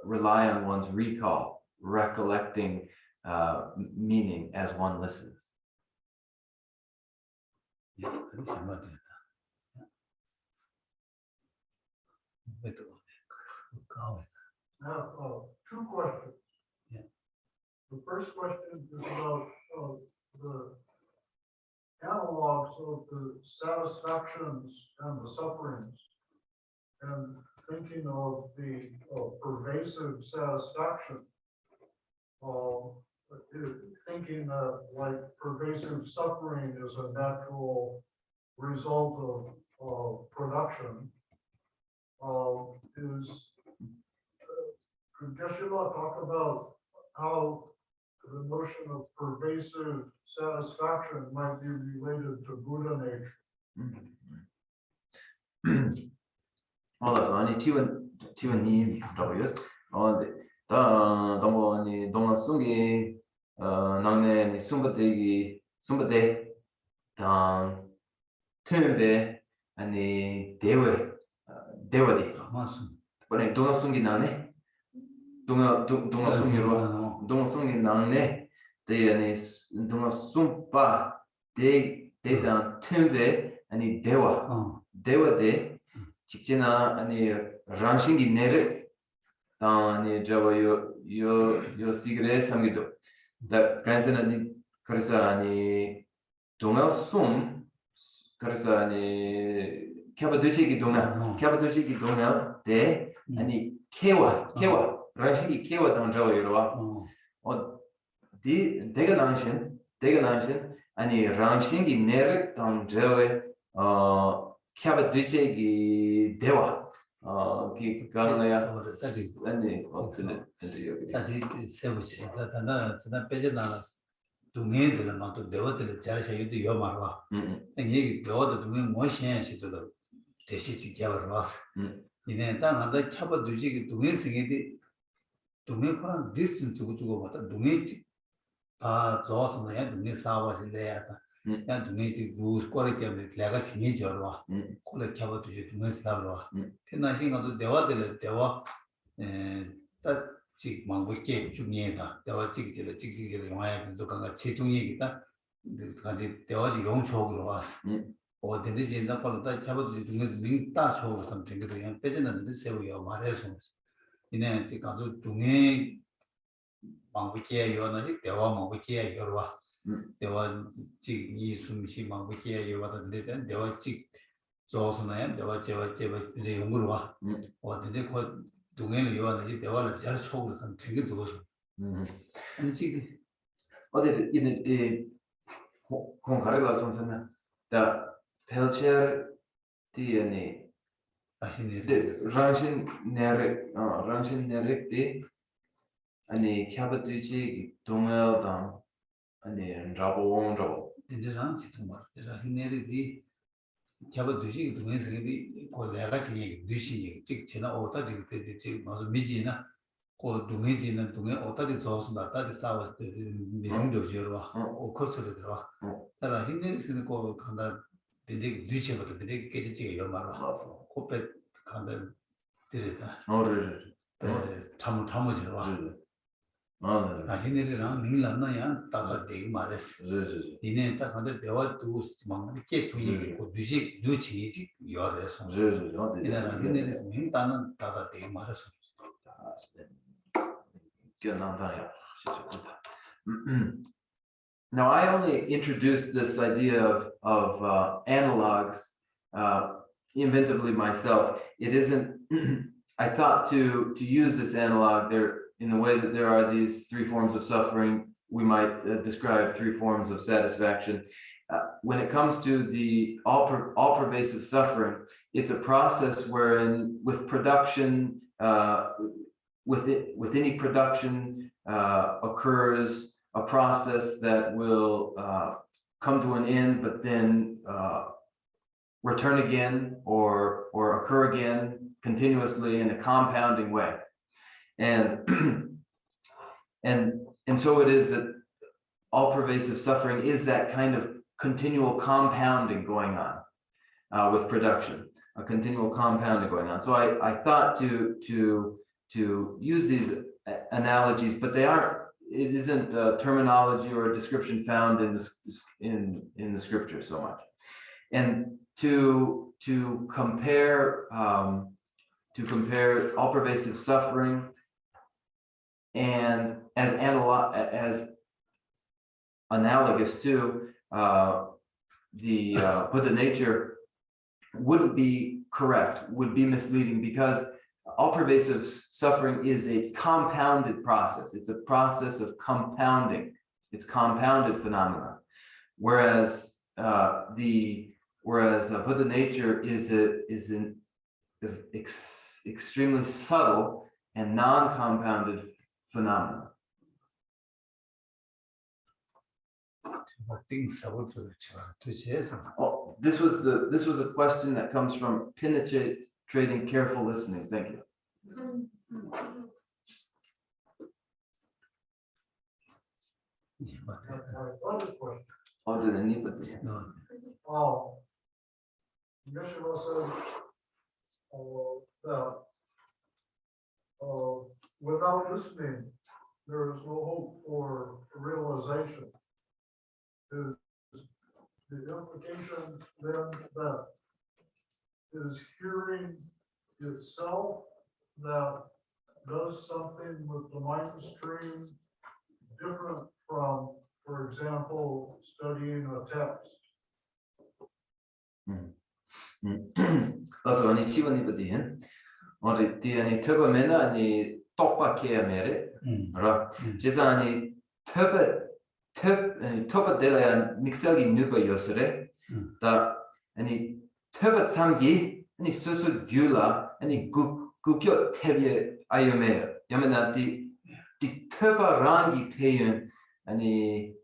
rely on one's recall, recollecting meaning as one listens. 예, 그래서 맞다. I have 2 questions. Yeah. The first question is about the analogs of the satisfactions and the sufferings, and thinking of the pervasive satisfaction, thinking that like pervasive suffering is a natural result of production. Could Judicial talk about how the notion of pervasive satisfaction might be related to Buddha nature? Also, 아니 티원님 더요스. 너무 아니 동안 숨기 나네 숨바대 템베 아니 대화디 번에 동안 숨기 나네 동안 숨기로 동안 숨기 나네 대 아니 동안 숨바 대단 템베 아니 대화대 직진아 아니 랑싱기 내르 아니 저요 시그레 삼기도 다 간세나니 그래서 아니 동아숨 그래서 아니 캬바두치기 동아 대 아니 케와 랑싱기 케와 당저요로 대가 랑신 아니 랑싱기 내르 당저에 캬바두치기 대화 기 가능해야 아니 어떻게 여기 다디 세부시 다나 지나 빼져나 동해들은 또 대화들 잘 사유도 요 말와. 이게 대화도 동해 뭐시에 시도도 대시지 개발을 왔어. 이네 땅 한다 차버 두지기 동해 생에디 동해 그런 디스턴 주고 왔다 동해 다 좋아서 내 동해 사와서 내야다. 야 동해 지 루스 거래 때문에 내가 진이 저러와. 콜레 차버 두지 동해 살아와.天나신 것도 대화들 대화 딱 망고게 중요하다. 대화 찍찍을 용하야 또 강가 제동이기다. 가지 대화지 용초로 왔어. 어딘지 진짜 걸다 잡아도 중에 민다 초로 something 그냥 빼지는데 세우요 말해서. 이네 가도 동해 망고게 요나지 대화 망고게 요와. 대화 찍이 숨시 망고게 요와던데 대화 찍 조선에 대화 제와 용으로 와. 어딘지 그 동해를 요하는지 대화를 잘 초로 something 도서. 아니 지금 어디 이 공 가르가 선생님 다 펠체르 디에니 아시네. 랑신 네렉 아니 캬바드지 동el당 아니 라보온로 인제랑 지금 말. 라히네르디 캬바드지 동해서기 고래가 지기 뉴시 즉 지나 오다디 그때 지금 무슨 미지나 고 동해지는 동해 오다디 조선 나다디 싸웠을 때 미생도 저러와. 코스로 들어와. 따라 힘내는 거 간다. 되게 뉴시부터 되게 깨지지가 열마라. 코페 간다. 들었다. 어르르 참 저러와. 아 라히네르랑 밀란나야 따라 되게 말했어. 니네 딱 한데 대화도 막 이렇게 분위기고 뉴치지 요래서. 이나라 히네르스 민다는 따라 되게 말했어. Now, I only introduced this idea of analogs inventively myself. It isn't. I thought to use this analog there in the way that there are these three forms of suffering. We might describe three forms of satisfaction. When it comes to the all-pervasive suffering, it's a process wherein, with production, with any production occurs a process that will come to an end, but then return again or occur again continuously in a compounding way. And so it is that all-pervasive suffering is that kind of continual compounding going on with production, a continual compounding going on. So I thought to use these analogies, but they aren't. It isn't a terminology or a description found in the scripture so much. And to compare all-pervasive suffering and as analogous to the Buddha nature wouldn't be correct, would be misleading, because all-pervasive suffering is a compounded process. It's a process of compounding. It's compounded phenomena, whereas Buddha nature is an extremely subtle and non-compounded phenomena. Oh, this was a question that comes from penetrating careful listening. Thank you. My other question. Yeshua said that without listening, there is no hope for realization. Is the implication then that is hearing itself that does something with the mind stream different from, for example, studying a text? Also, ani chiwani badien, ori ti ani töba mena ani tokpa kea mere, ra. Jesa ani töba dela mixagi nuba yosere, da ani töba samgi ani susu gyula ani gukyo tebye ayome, yamena ti töba rangi peyun ani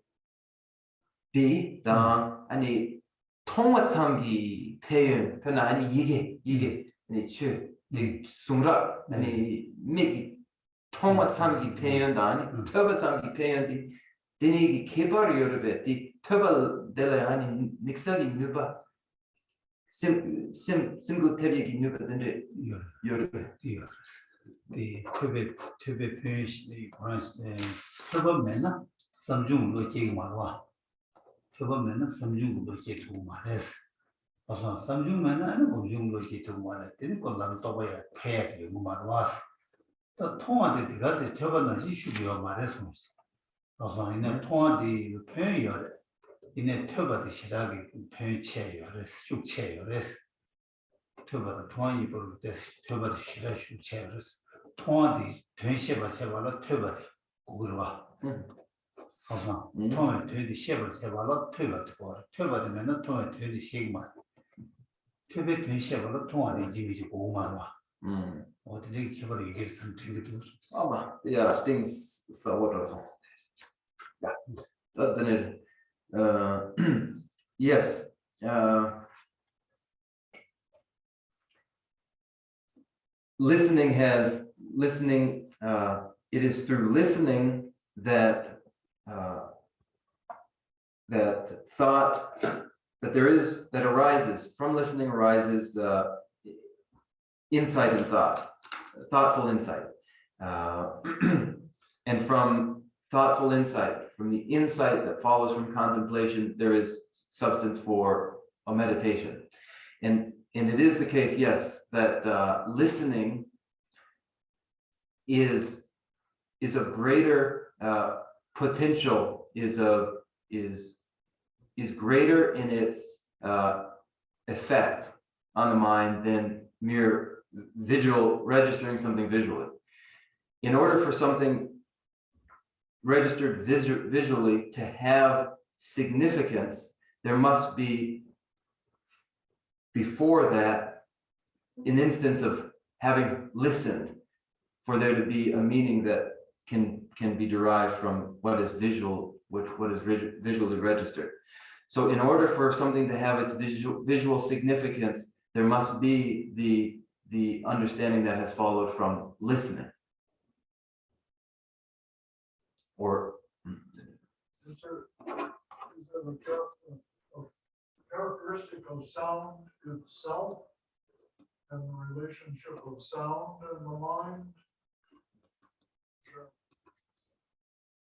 당 아니 통화 참기 표현 아니 이게 아니 디 숭라 아니 미기 통화 참기 표현도 아니 터바 참기 표현이 디니기 개발 여러베 디 터바 델레 아니 믹서기 누바 심글 테비기 누바든데 여러베 이 töbe 표현이 그런데 töbe면은 삼중으로 제기 말와 töbe면은 삼중으로 제기 말해서 그래서 삼중면은 아니 공중으로 제기 말했더니 그걸 또 봐야 해야 되고 말와서 또 통화대 들어가서 töbe는 이슈가 말해서 그래서 이제 통화대 표현이요 이제 töbe의 시작이 표현체예요 그래서 숙체예요 그래서 töbe는 통화이 벌을 때 töbe의 시작 숙체예요 그래서 통화디 된시바 세발로 töbe디 그거와 그래서 통화 된디 시바 세발로 töbe디 거 töbe디면은 통화 된디 시마 töbe 된시발로 통화디 지미지 고마와 어디에 개발 이게 선택도 아마 ja stings sauerraus ja dann yes listening it is through listening that that thought that arises from listening arises insight and thoughtful insight and from thoughtful insight, from the insight that follows from contemplation, there is substance for a meditation. And it is the case, yes, that listening is of greater potential, is greater in its effect on the mind than mere registering something visually. In order for something registered visually to have significance, there must be before that an instance of having listened for there to be a meaning that can be derived from what is visual, what is visually registered. So in order for something to have its visual significance, there must be the understanding that has followed from listening. Or is there a characteristic of sound itself and the relationship of sound and the mind that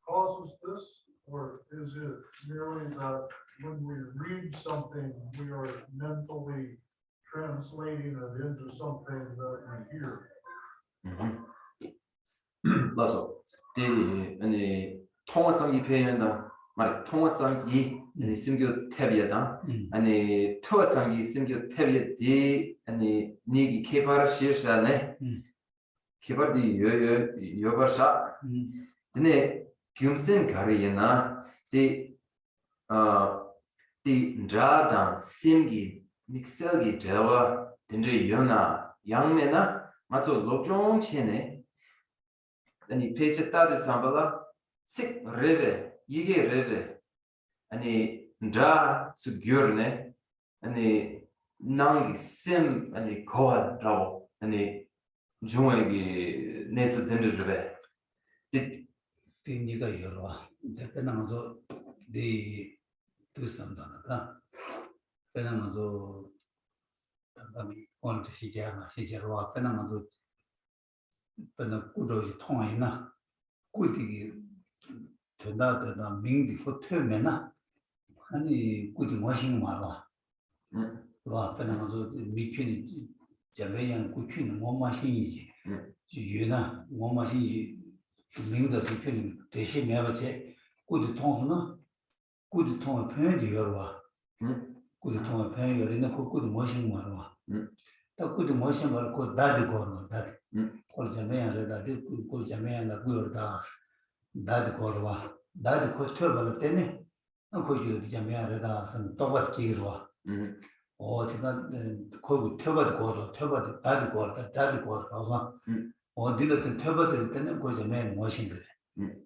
causes this, or is it merely that when we read something, we are mentally translating it into something that we hear? 맞어. 아니 통화성이 표현다. 말 통화성이 아니 심교 탭이다. 아니 통화성이 심교 탭이 아니 니기 개발 실시하네. 개발이 여버사. 근데 김sen 가리나 디 자다 심기 믹셀기 제와 딘지 연나 양매나 맞죠 로종 체네. 아니 페이지 따드 삼발라 식 레레 이게 레레 아니 자 수규르네 아니 낭기 심 아니 고아라고 아니 중앙이 내서 든드르베 띵니가 여러 대표나서 네 두선다나다 배나서 담이 오늘 시제로 앞에나서 배나 꾸러지 통하이나 꾸디기 된다다 민디 포트면나 아니 꾸디 멋인 말아 와 배나서 미춘이 자매양 꾸춘이 뭐 마신이지 유나 뭐 마신이 민도 대표님 대신 매버제 꾸디 통수나 꾸디 통을 표현이 열어와 꾸디 통을 표현이 열리는 그 꾸디 멋인 말아 딱 꾸디 멋인 말고 다들 걸어 다들 콜자매야 다들 콜자매야 나고다 다들 걸어와 다들 그 터벌 때네 거기 자매야다 선 똑같기로 제가 거기 터벌 걸어 터벌 다들 걸어 어디든 터벌 때는 그 자매는 멋인 거래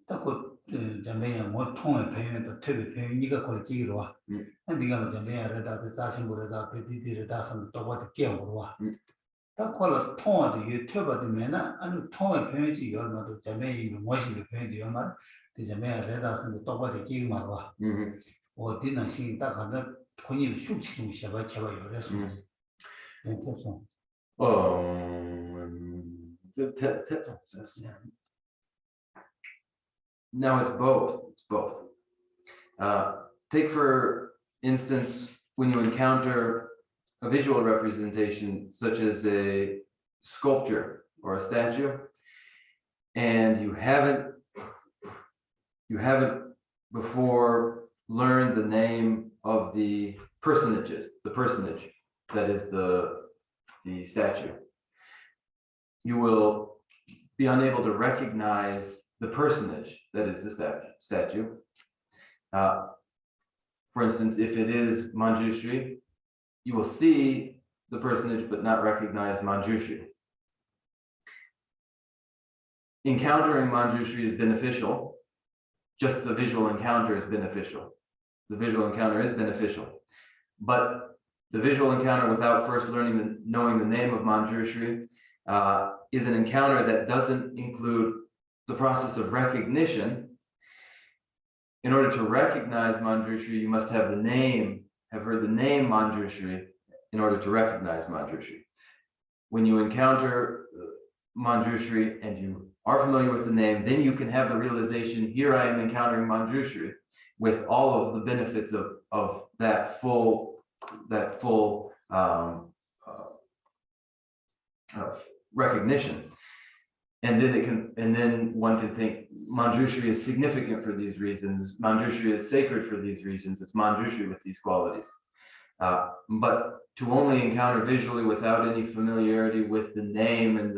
딱그 잠배야 뭐 통의 표현도 특별 표현 네가 걸기로 와. 네가 잠배야 레다도 자신보다 베디디르다 선 또바도 깨고 와. 딱 걸어 통화도 유튜브도 매나 아니 통의 표현이 열마도 잠배야 뭐시 표현이 열마 잠배야 레다선 또바도 깨고 와. 어디는 신이 딱 하나 본인 숙취 좀 셔봐 요래서. 네, 그래서 Now it's both. It's both. Take for instance, when you encounter a visual representation, such as a sculpture or a statue, and you haven't before learned the name of the personage that is the statue. You will be unable to recognize the personage that is the statue. For instance, if it is Manjushri, you will see the personage but not recognize Manjushri. Encountering Manjushri is beneficial. Just the visual encounter is beneficial. The visual encounter is beneficial. But the visual encounter without first knowing the name of Manjushri is an encounter that doesn't include the process of recognition. In order to recognize Manjushri, you must have heard the name Manjushri in order to recognize Manjushri. When you encounter Manjushri and you are familiar with the name, then you can have the realization, here I am encountering Manjushri with all of the benefits of that full recognition. And then one can think Manjushri is significant for these reasons. Manjushri is sacred for these reasons. It's Manjushri with these qualities. But to only encounter visually without any familiarity with the name and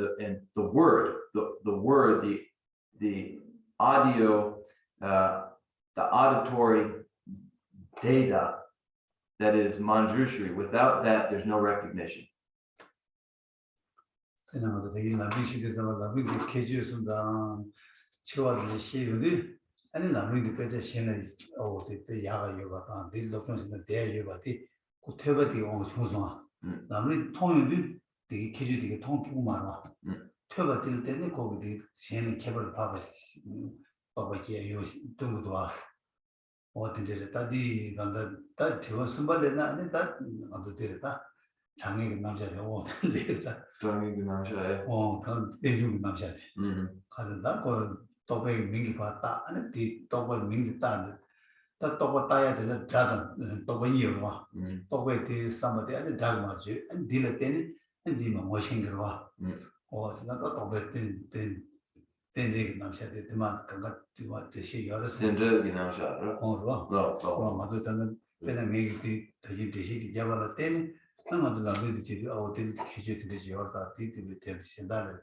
the word, the audio, the auditory data that is Manjushri. Without that, there's no recognition. 그냥 되게 남비시대도 남비도 계주였습니다. 치와도 시유리 아니 남비도 그저 신의 어디 야가 요가 빌도 평소에 대야 요가디 고태바디 총소 남비 통유도 되게 계주되게 통기고 많아. 퇴바될 때는 거기 신의 개발 봐봐게 요 동도 와. 어딘데 다디 간다 다 저 선발되나 아니 다 아도 되다. 장애인 남자들 오는데다. 장애인 남자애. 그럼 대중 남자들. 가는다 그 또배 민기 봤다. 아니 뒤 또배 민기 따는. 다 또배 따야 되는 자든 또배 이유로 와. 또배 뒤 삼아대 아니 자그마지. 아니 뒤를 때는 뒤만 멋싱거로 와. 진짜 또배 된지 남자들 때만 그가 뒤와 대시 열어서. 된지 남자들. 좋아. 맞아. 저는 배는 민기 대신 대시 잡아라 때는 아마도 남들이 어디 계주들이 열다 뒤뒤에 대신다를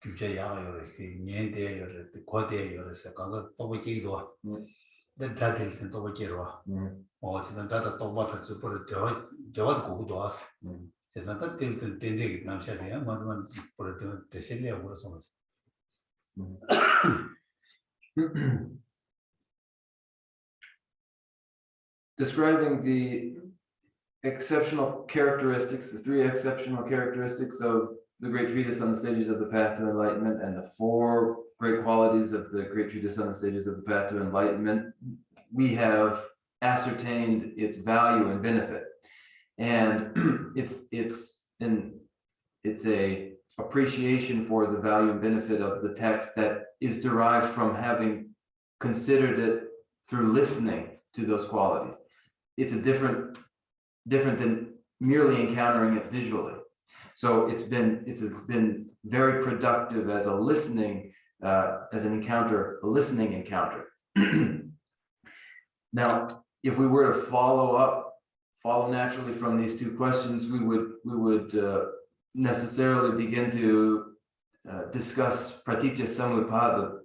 규제야요 이렇게 년대요 고대요서 가가 또 보기도 근데 다들 또 보기로 지금 다다 또 봐도 저도 고고도 왔어 그래서 다 때는 된지 남샤대야 뭐만 버려 대실려고 그래서 Describing the exceptional characteristics, the three exceptional characteristics of the Great Treatise on the Stages of the Path to Enlightenment and the four great qualities of the Great Treatise on the Stages of the Path to Enlightenment, we have ascertained its value and benefit. And it's a appreciation for the value and benefit of the text that is derived from having considered it through listening to those qualities. It's different than merely encountering it visually. So it's been very productive as a listening, as an encounter, a listening encounter. Now, if we were to follow naturally from these two questions, we would necessarily begin to discuss pratitya samutpada,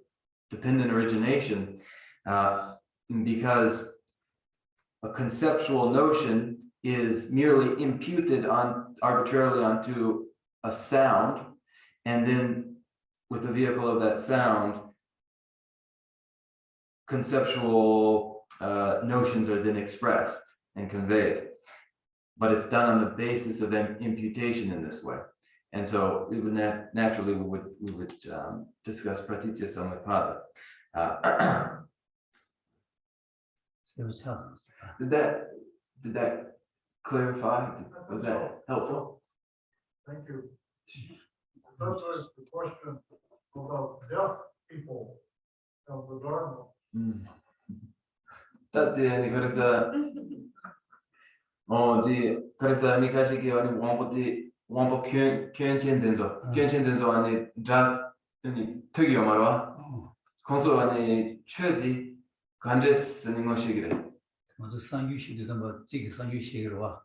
dependent origination, because a conceptual notion is merely imputed arbitrarily onto a sound, and then with the vehicle of that sound, conceptual notions are then expressed and conveyed, but it's done on the basis of imputation in this way. And so we would naturally we would discuss pratitya samutpada. Did that clarify? Was that helpful? Thank you. Professor, the question about deaf people of the Dharma. 그래서 그래서 미카시기 아니 원포 견천된서 아니 자 특이요 말와 건소 아니 최디 간제스는 것이기래. 먼저 상유시도 좀 지기 상유시기로 와.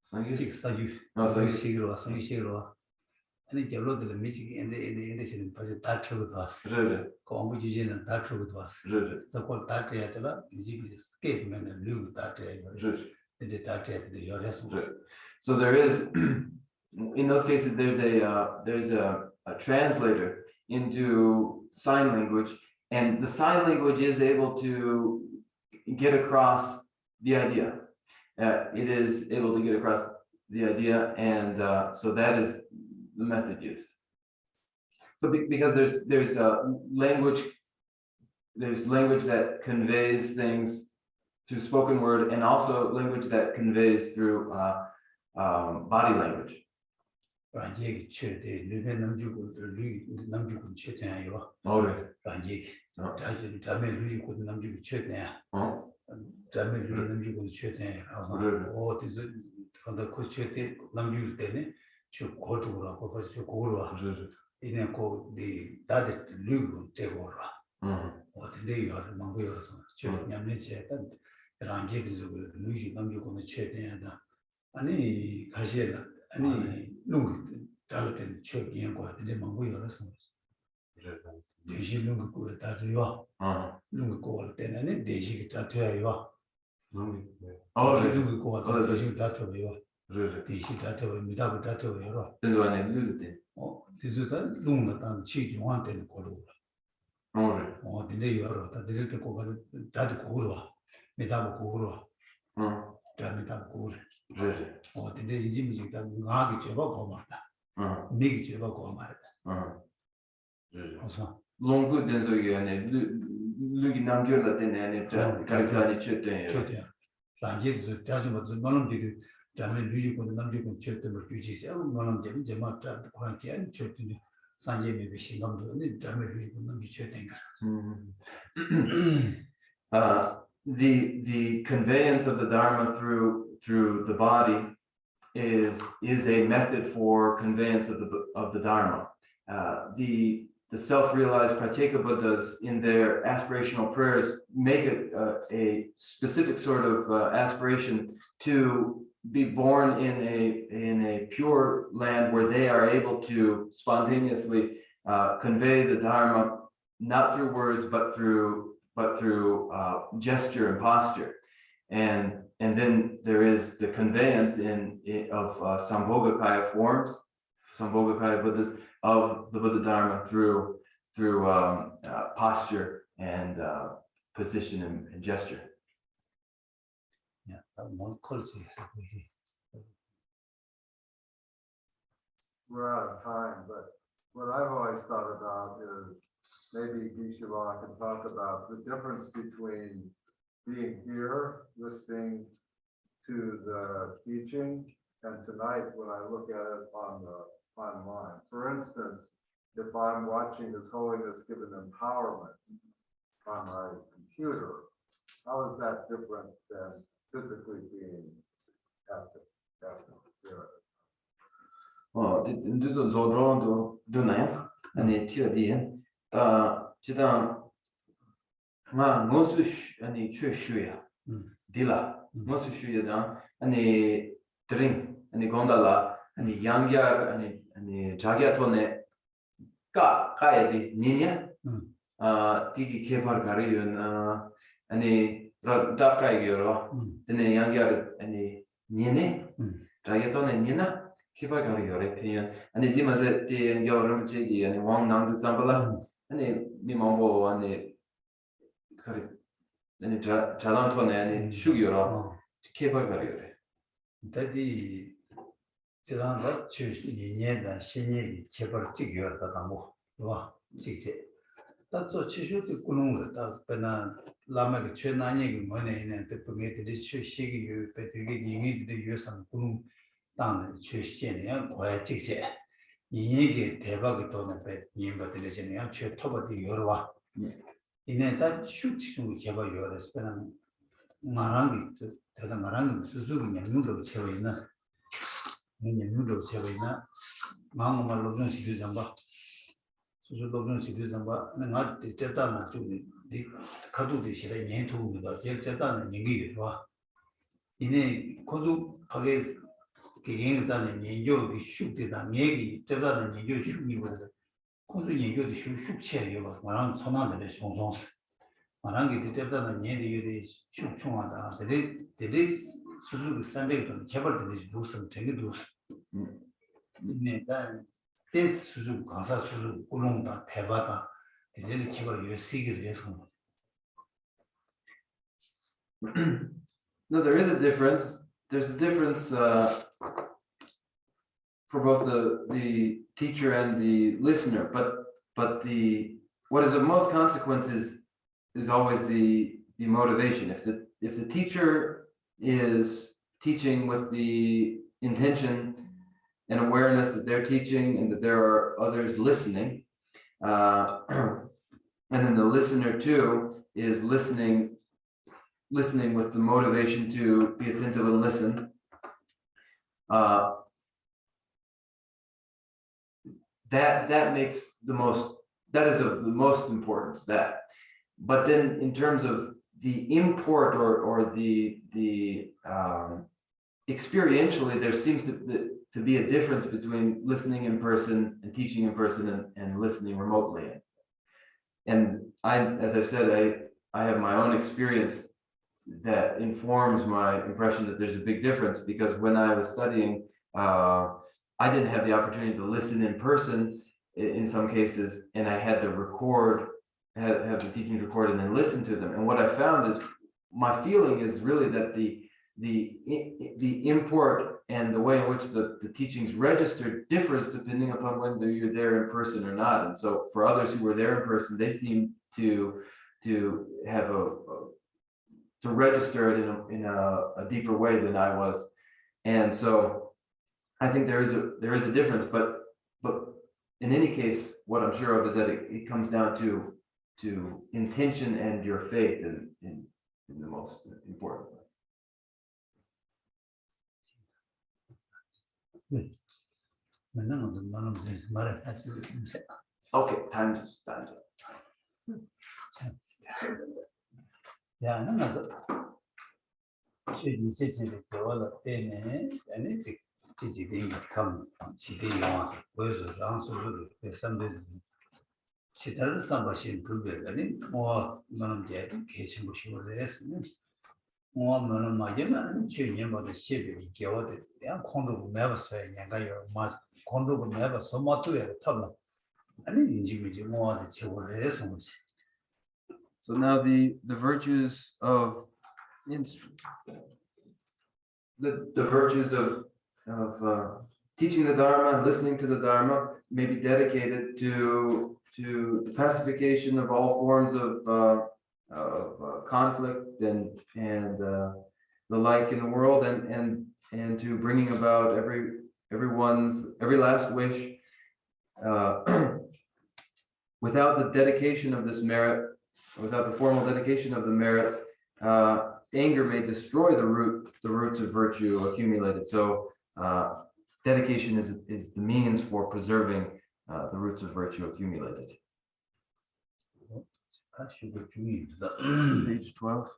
상유 상유시기로 와. 아니 결론들 미치기 인데시는 벌써 다 틀고 왔어. 그래. 공부 주제는 다 틀고 왔어. 그래. 그래서 그 다트야 되나 이제 스케이트맨은 류 다트야. 이제 다트야 돼 열어서. So there is in those cases there's a translator into sign language, and the sign language is able to get across the idea. It is able to get across the idea, and so that is the method used. So because there's language that conveys things through spoken word, and also language that conveys through body language. ranjegi chöde lübe namjugun chöden yo ranjegi dame lüyi kod namjugun chöden ya dame lüyi namjugun chöden ya o dizo kanda ko chöde namjugul tene chu kodugura ko fa chu gorwa ine ko di dade lügun te gorwa o de yo mango yo so chu nyamne che tan ranjegi zo lüyi namjugun chöden ya da 아니 가시에다 아니 누구 다른 저 연구할 때 망고 열어서 대시 누구 거 다줘요 누구 거 때는 대시 다 줘요 누구 거 대시 다 줘요 대시 다 줘요 미다고 다 줘요 그래서 안에 누르대 디즈다 누구나 치중한 때는 거로 근데 열어 들을 때 거가 다들 거로 미다고 거로 다음에다 거로 근데 이제 미지다 나기 제가 고맙다. 미기 제가 고맙다. 그래서 롱구 된소기 안에 루기 남겨라 때네 가르사니 쳤대요. 단계에서 자주마다 말음들이 자매 루지고 남주고 쳤던 규지세 말음들이 제마다 관계 안 쳤더니 산재미 비신감도 자매 루지고 남주 쳤던 거. The conveyance of the Dharma through the body is a method for conveyance of the Dharma. The self-realized Pratyeka Buddhas in their aspirational prayers make a specific sort of aspiration to be born in a pure land where they are able to spontaneously convey the Dharma not through words but through gesture and posture, and then there is the conveyance of Sambhogakaya forms, Sambhogakaya Buddhas of the Buddha Dharma through posture and position and gesture. Yeah, more culture. We're out of time, but what I've always thought about is maybe Geshe-la can talk about the difference between being here, listening to the teaching, and tonight when I look at it online. For instance, if I'm watching His Holiness give an empowerment on my computer, how is that different than physically being at the this do 나요? 아니 티어디엔 지단 아니 최슈야 딜라 모수슈야다 아니 드링 아니 gondala 아니 양갸 아니 자기아톤에 까야디 니냐 디기 개발 가리요나 아니 라다카이요로 근데 양갸 아니 니네 자기아톤에 니나 개발 가리요래 그냥 아니 디마세 티 여름 제기 아니 왕낭도 잠발라 아니 미망보 아니 그래. 아니 자lanton에 아니 슈기요라. 케발 가리요래. 다디 지난다 주니년다 신년이 개발 찍여다 뭐 와, 직제. 다저 치슈도 꾸는 거다. 배나 라마가 최난이 뭐네네 때문에 취시기 요 배들이 얘기들이 요상 꾸는 땅은 취시네요. 거야 직제. 이게 대박이 도는 배 님버들이잖아요. 최 토버디 여러와. 이내다 슈치중 개발 요래서 배나 말한 게 대단 말한 게 수수기 양육도 채워 있나 양육도 채워 있나 마음말로 좀 시도 잡아 수수도 좀 시도 잡아 내가 때때다나 좀 가도 되시라 년도도 제일 때다나 얘기 봐 이내 고속하게 개인자는 연구이 슈되다 얘기 때다나 연구 슈기보다 고속 연구도 슈치해요 말한 선안들의 송송 말한 게 때때다나 얘들이 슈충하다 데리 수수기 300돈 개발되지 무슨 되게도 내가 때 수수 가사 수수 꾸롱다 대바다 이제 기가 요시기를 해서 No, there is a difference. There's a difference for both the teacher and the listener, but the what is of most consequence is always the motivation. If the teacher is teaching with the intention and awareness that they're teaching and that there are others listening, and then the listener too is listening with the motivation to be attentive and listen, that makes that is of the most importance. But then in terms of the import or the experientially, there seems to be a difference between listening in person and teaching in person and listening remotely. And as I've said, I have my own experience that informs my impression that there's a big difference, because when I was studying, I didn't have the opportunity to listen in person in some cases, and I had to have the teachings recorded and then listen to them. And what I found is, my feeling is really that the import and the way in which the teachings registered differs depending upon whether you're there in person or not. And so for others who were there in person, they seem to have to register it in a deeper way than I was. And so I think there is a difference, but in any case, what I'm sure of is that it comes down to intention and your faith in the most important way. Okay, time's up. 야, 나도 이제 저월 때네 아니 지지된 감 지대요. 그래서 장소를 배삼들 지다를 삼바신 두배라니 뭐 너는 게 계신 것이 원래는 뭐 너는 맞으면 주님보다 시비를 겨워도 그냥 공도 매버서야 내가요. 막 공도 매버서 뭐도에 탑나 아니 이제 뭐하다 저월에서 뭐지. So now the virtues of the virtues of teaching the Dharma and listening to the Dharma may be dedicated to the pacification of all forms of conflict and the like in the world, and to bringing about every last wish. Without the dedication of this merit, without the formal dedication of the merit, anger may destroy the roots of virtue accumulated. So dedication is the means for preserving the roots of virtue accumulated. Page 12.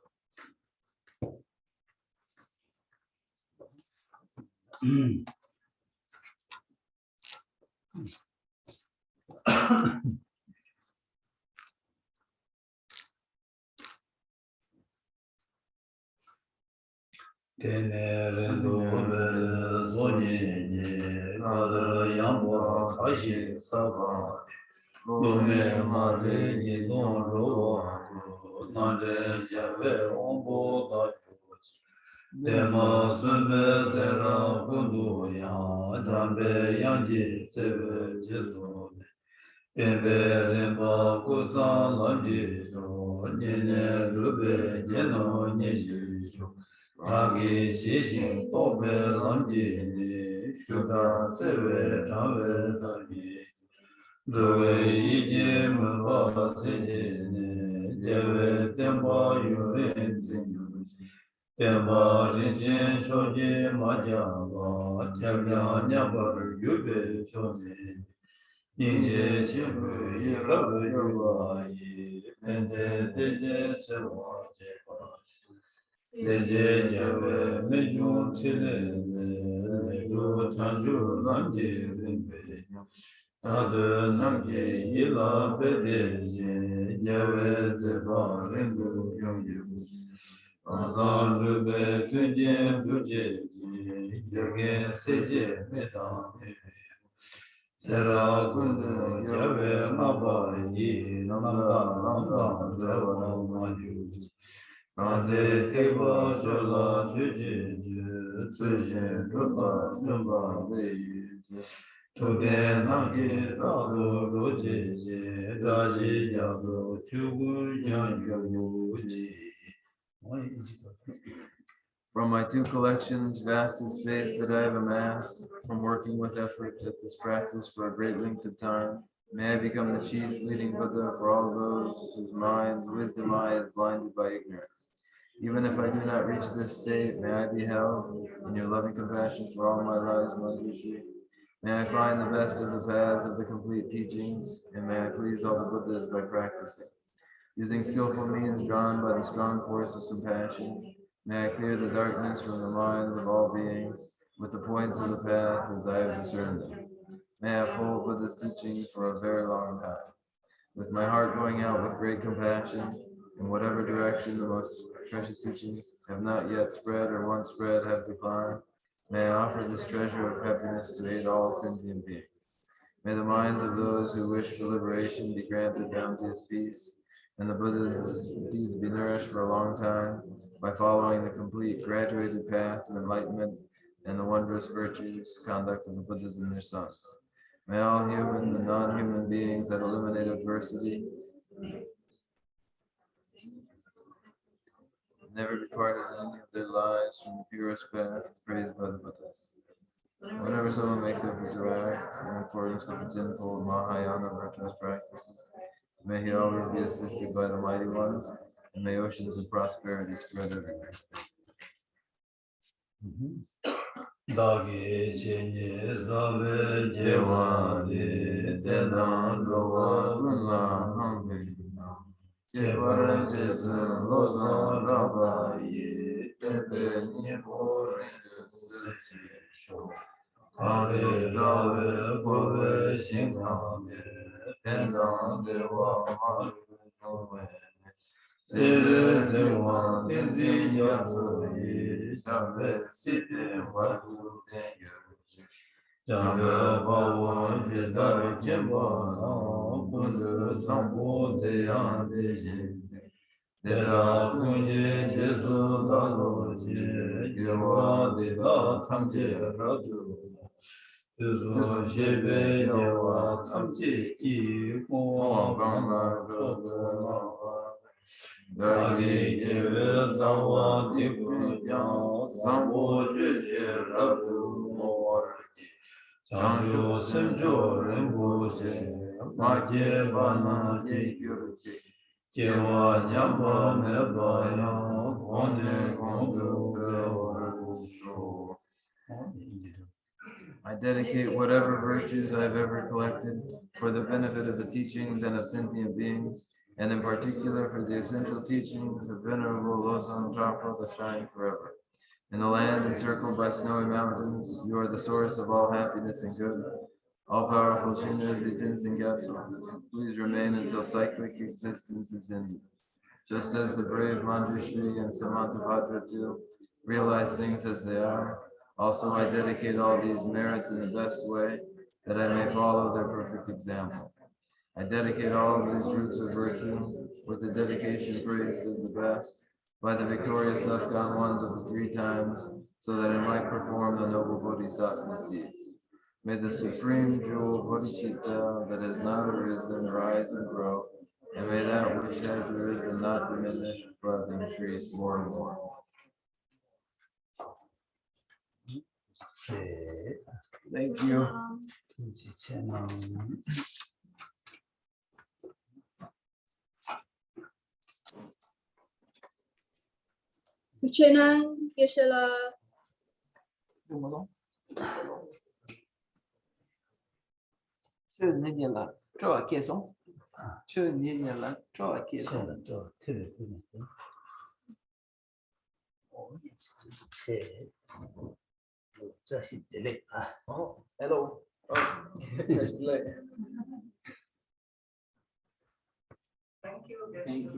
Nande Jave Ombo Tajuji Dema Sumbe Zera Kundu Ya Jambe Yanji Sebe Jesu Tembe Rimba Kusan Lamji Jo Nene Rube Jeno Niji Jo Ragi Shishin Tobe Lamji Ni Shuda Sebe Chave Lagi Dove Ije Mba Sejene Jeve Temba Yurin Zinjuji Temba Rinchen Shoji Majaba Chabya Nyabar Yube Chone Nije Chibu Yirabu Yubayi Pende Deje Sewa Jeba Seje Jave Mejun Chilene Meju Chanju Lamji Rinpe Tadu Namji Yila Bedeje Jave Zeba Rindu Yungyu Azan Rube Tunje Tuje Yoge Seje Medan Sera Kundu Yave Nabayi Namba Rava Maju Kaze Teba Shola Tuje Tuje Rupa Tumba Veyi Tude Nagi Tabu Roje Raji Yabu Chugu Yanyu From my two collections, vast is space that I have amassed, from working with effort at this practice for a great length of time, may I become the chief leading Buddha for all those whose minds, wisdom eye is blinded by ignorance. Even if I do not reach this state, may I be held in your loving compassion for all my lives, Manjushri. May I find the best of the paths of the complete teachings, and may I please all the Buddhas by practicing. Using skillful means drawn by the strong force of compassion, may I clear the darkness from the minds of all beings with the points of the path as I have discerned them. May I uphold Buddha's teaching for a very long time. With my heart going out with great compassion, in whatever direction the most precious teachings have not yet spread or once spread have declined, may I offer this treasure of happiness to aid all sentient beings. May the minds of those who wish for liberation be granted bounteous peace, and the Buddha's deeds be nourished for a long time by following the complete graduated path to enlightenment and the wondrous virtues, conduct of the Buddhas and their sons. May all human and non-human beings that eliminate adversity never departed in any of their lives from the purest path praised by the Buddhas. Whenever someone makes effort to act in accordance with the tenfold Mahayana virtuous practices, may he always be assisted by the mighty ones, and may oceans of prosperity spread everywhere. Dagi Chenye Zabe Jewali Tenan Lowa Dunla Hambi Jebara Jesu Loza Rabayi Tebe Nipo Rindu Sesho Kare Rave Bove Shinkame Tenan Dewa Maru Jowe Tere Zewa Tenzin Yatsui Jabe Site Wadu Tenyu Jabe Bawa Jedar Jemba Kundu Sampo Deyan Dejen Dera Kunje Jesu Lalo Je Yewa Deda Tamje Radu Jesu Shebe Yewa Tamje Ki Kwa Ganga Shodo Dagi Yeve Zawa Dipunya Zambo Juche Rabdu Mowardi Chanju Simjo Rinpoche Maje Bana Jegyurche Jewa Nyamba Mebaya Kone Kondu Bewarusho. I dedicate whatever virtues I have ever collected for the benefit of the teachings and of sentient beings, and in particular for the essential teachings of Venerable Losang Chakra that shine forever. In the land encircled by snowy mountains, you are the source of all happiness and good. All-powerful Chenmo and Gyatso, please remain until cyclic existence is ended. Just as the brave Manjushri and Samantabhadra do realize things as they are, also I dedicate all these merits in the best way, that I may follow their perfect example. I dedicate all of these roots of virtue with the dedication praised as the best by the victorious thus gone ones of the 3 times, so that I might perform the noble Bodhisattva's deeds. May the supreme jewel Bodhicitta that has not arisen rise and grow, and may that which has arisen not diminish but increase more and more. Thank you. Chenmo. Buchanan, Geshe-la. Hello. Thank you. Thank you.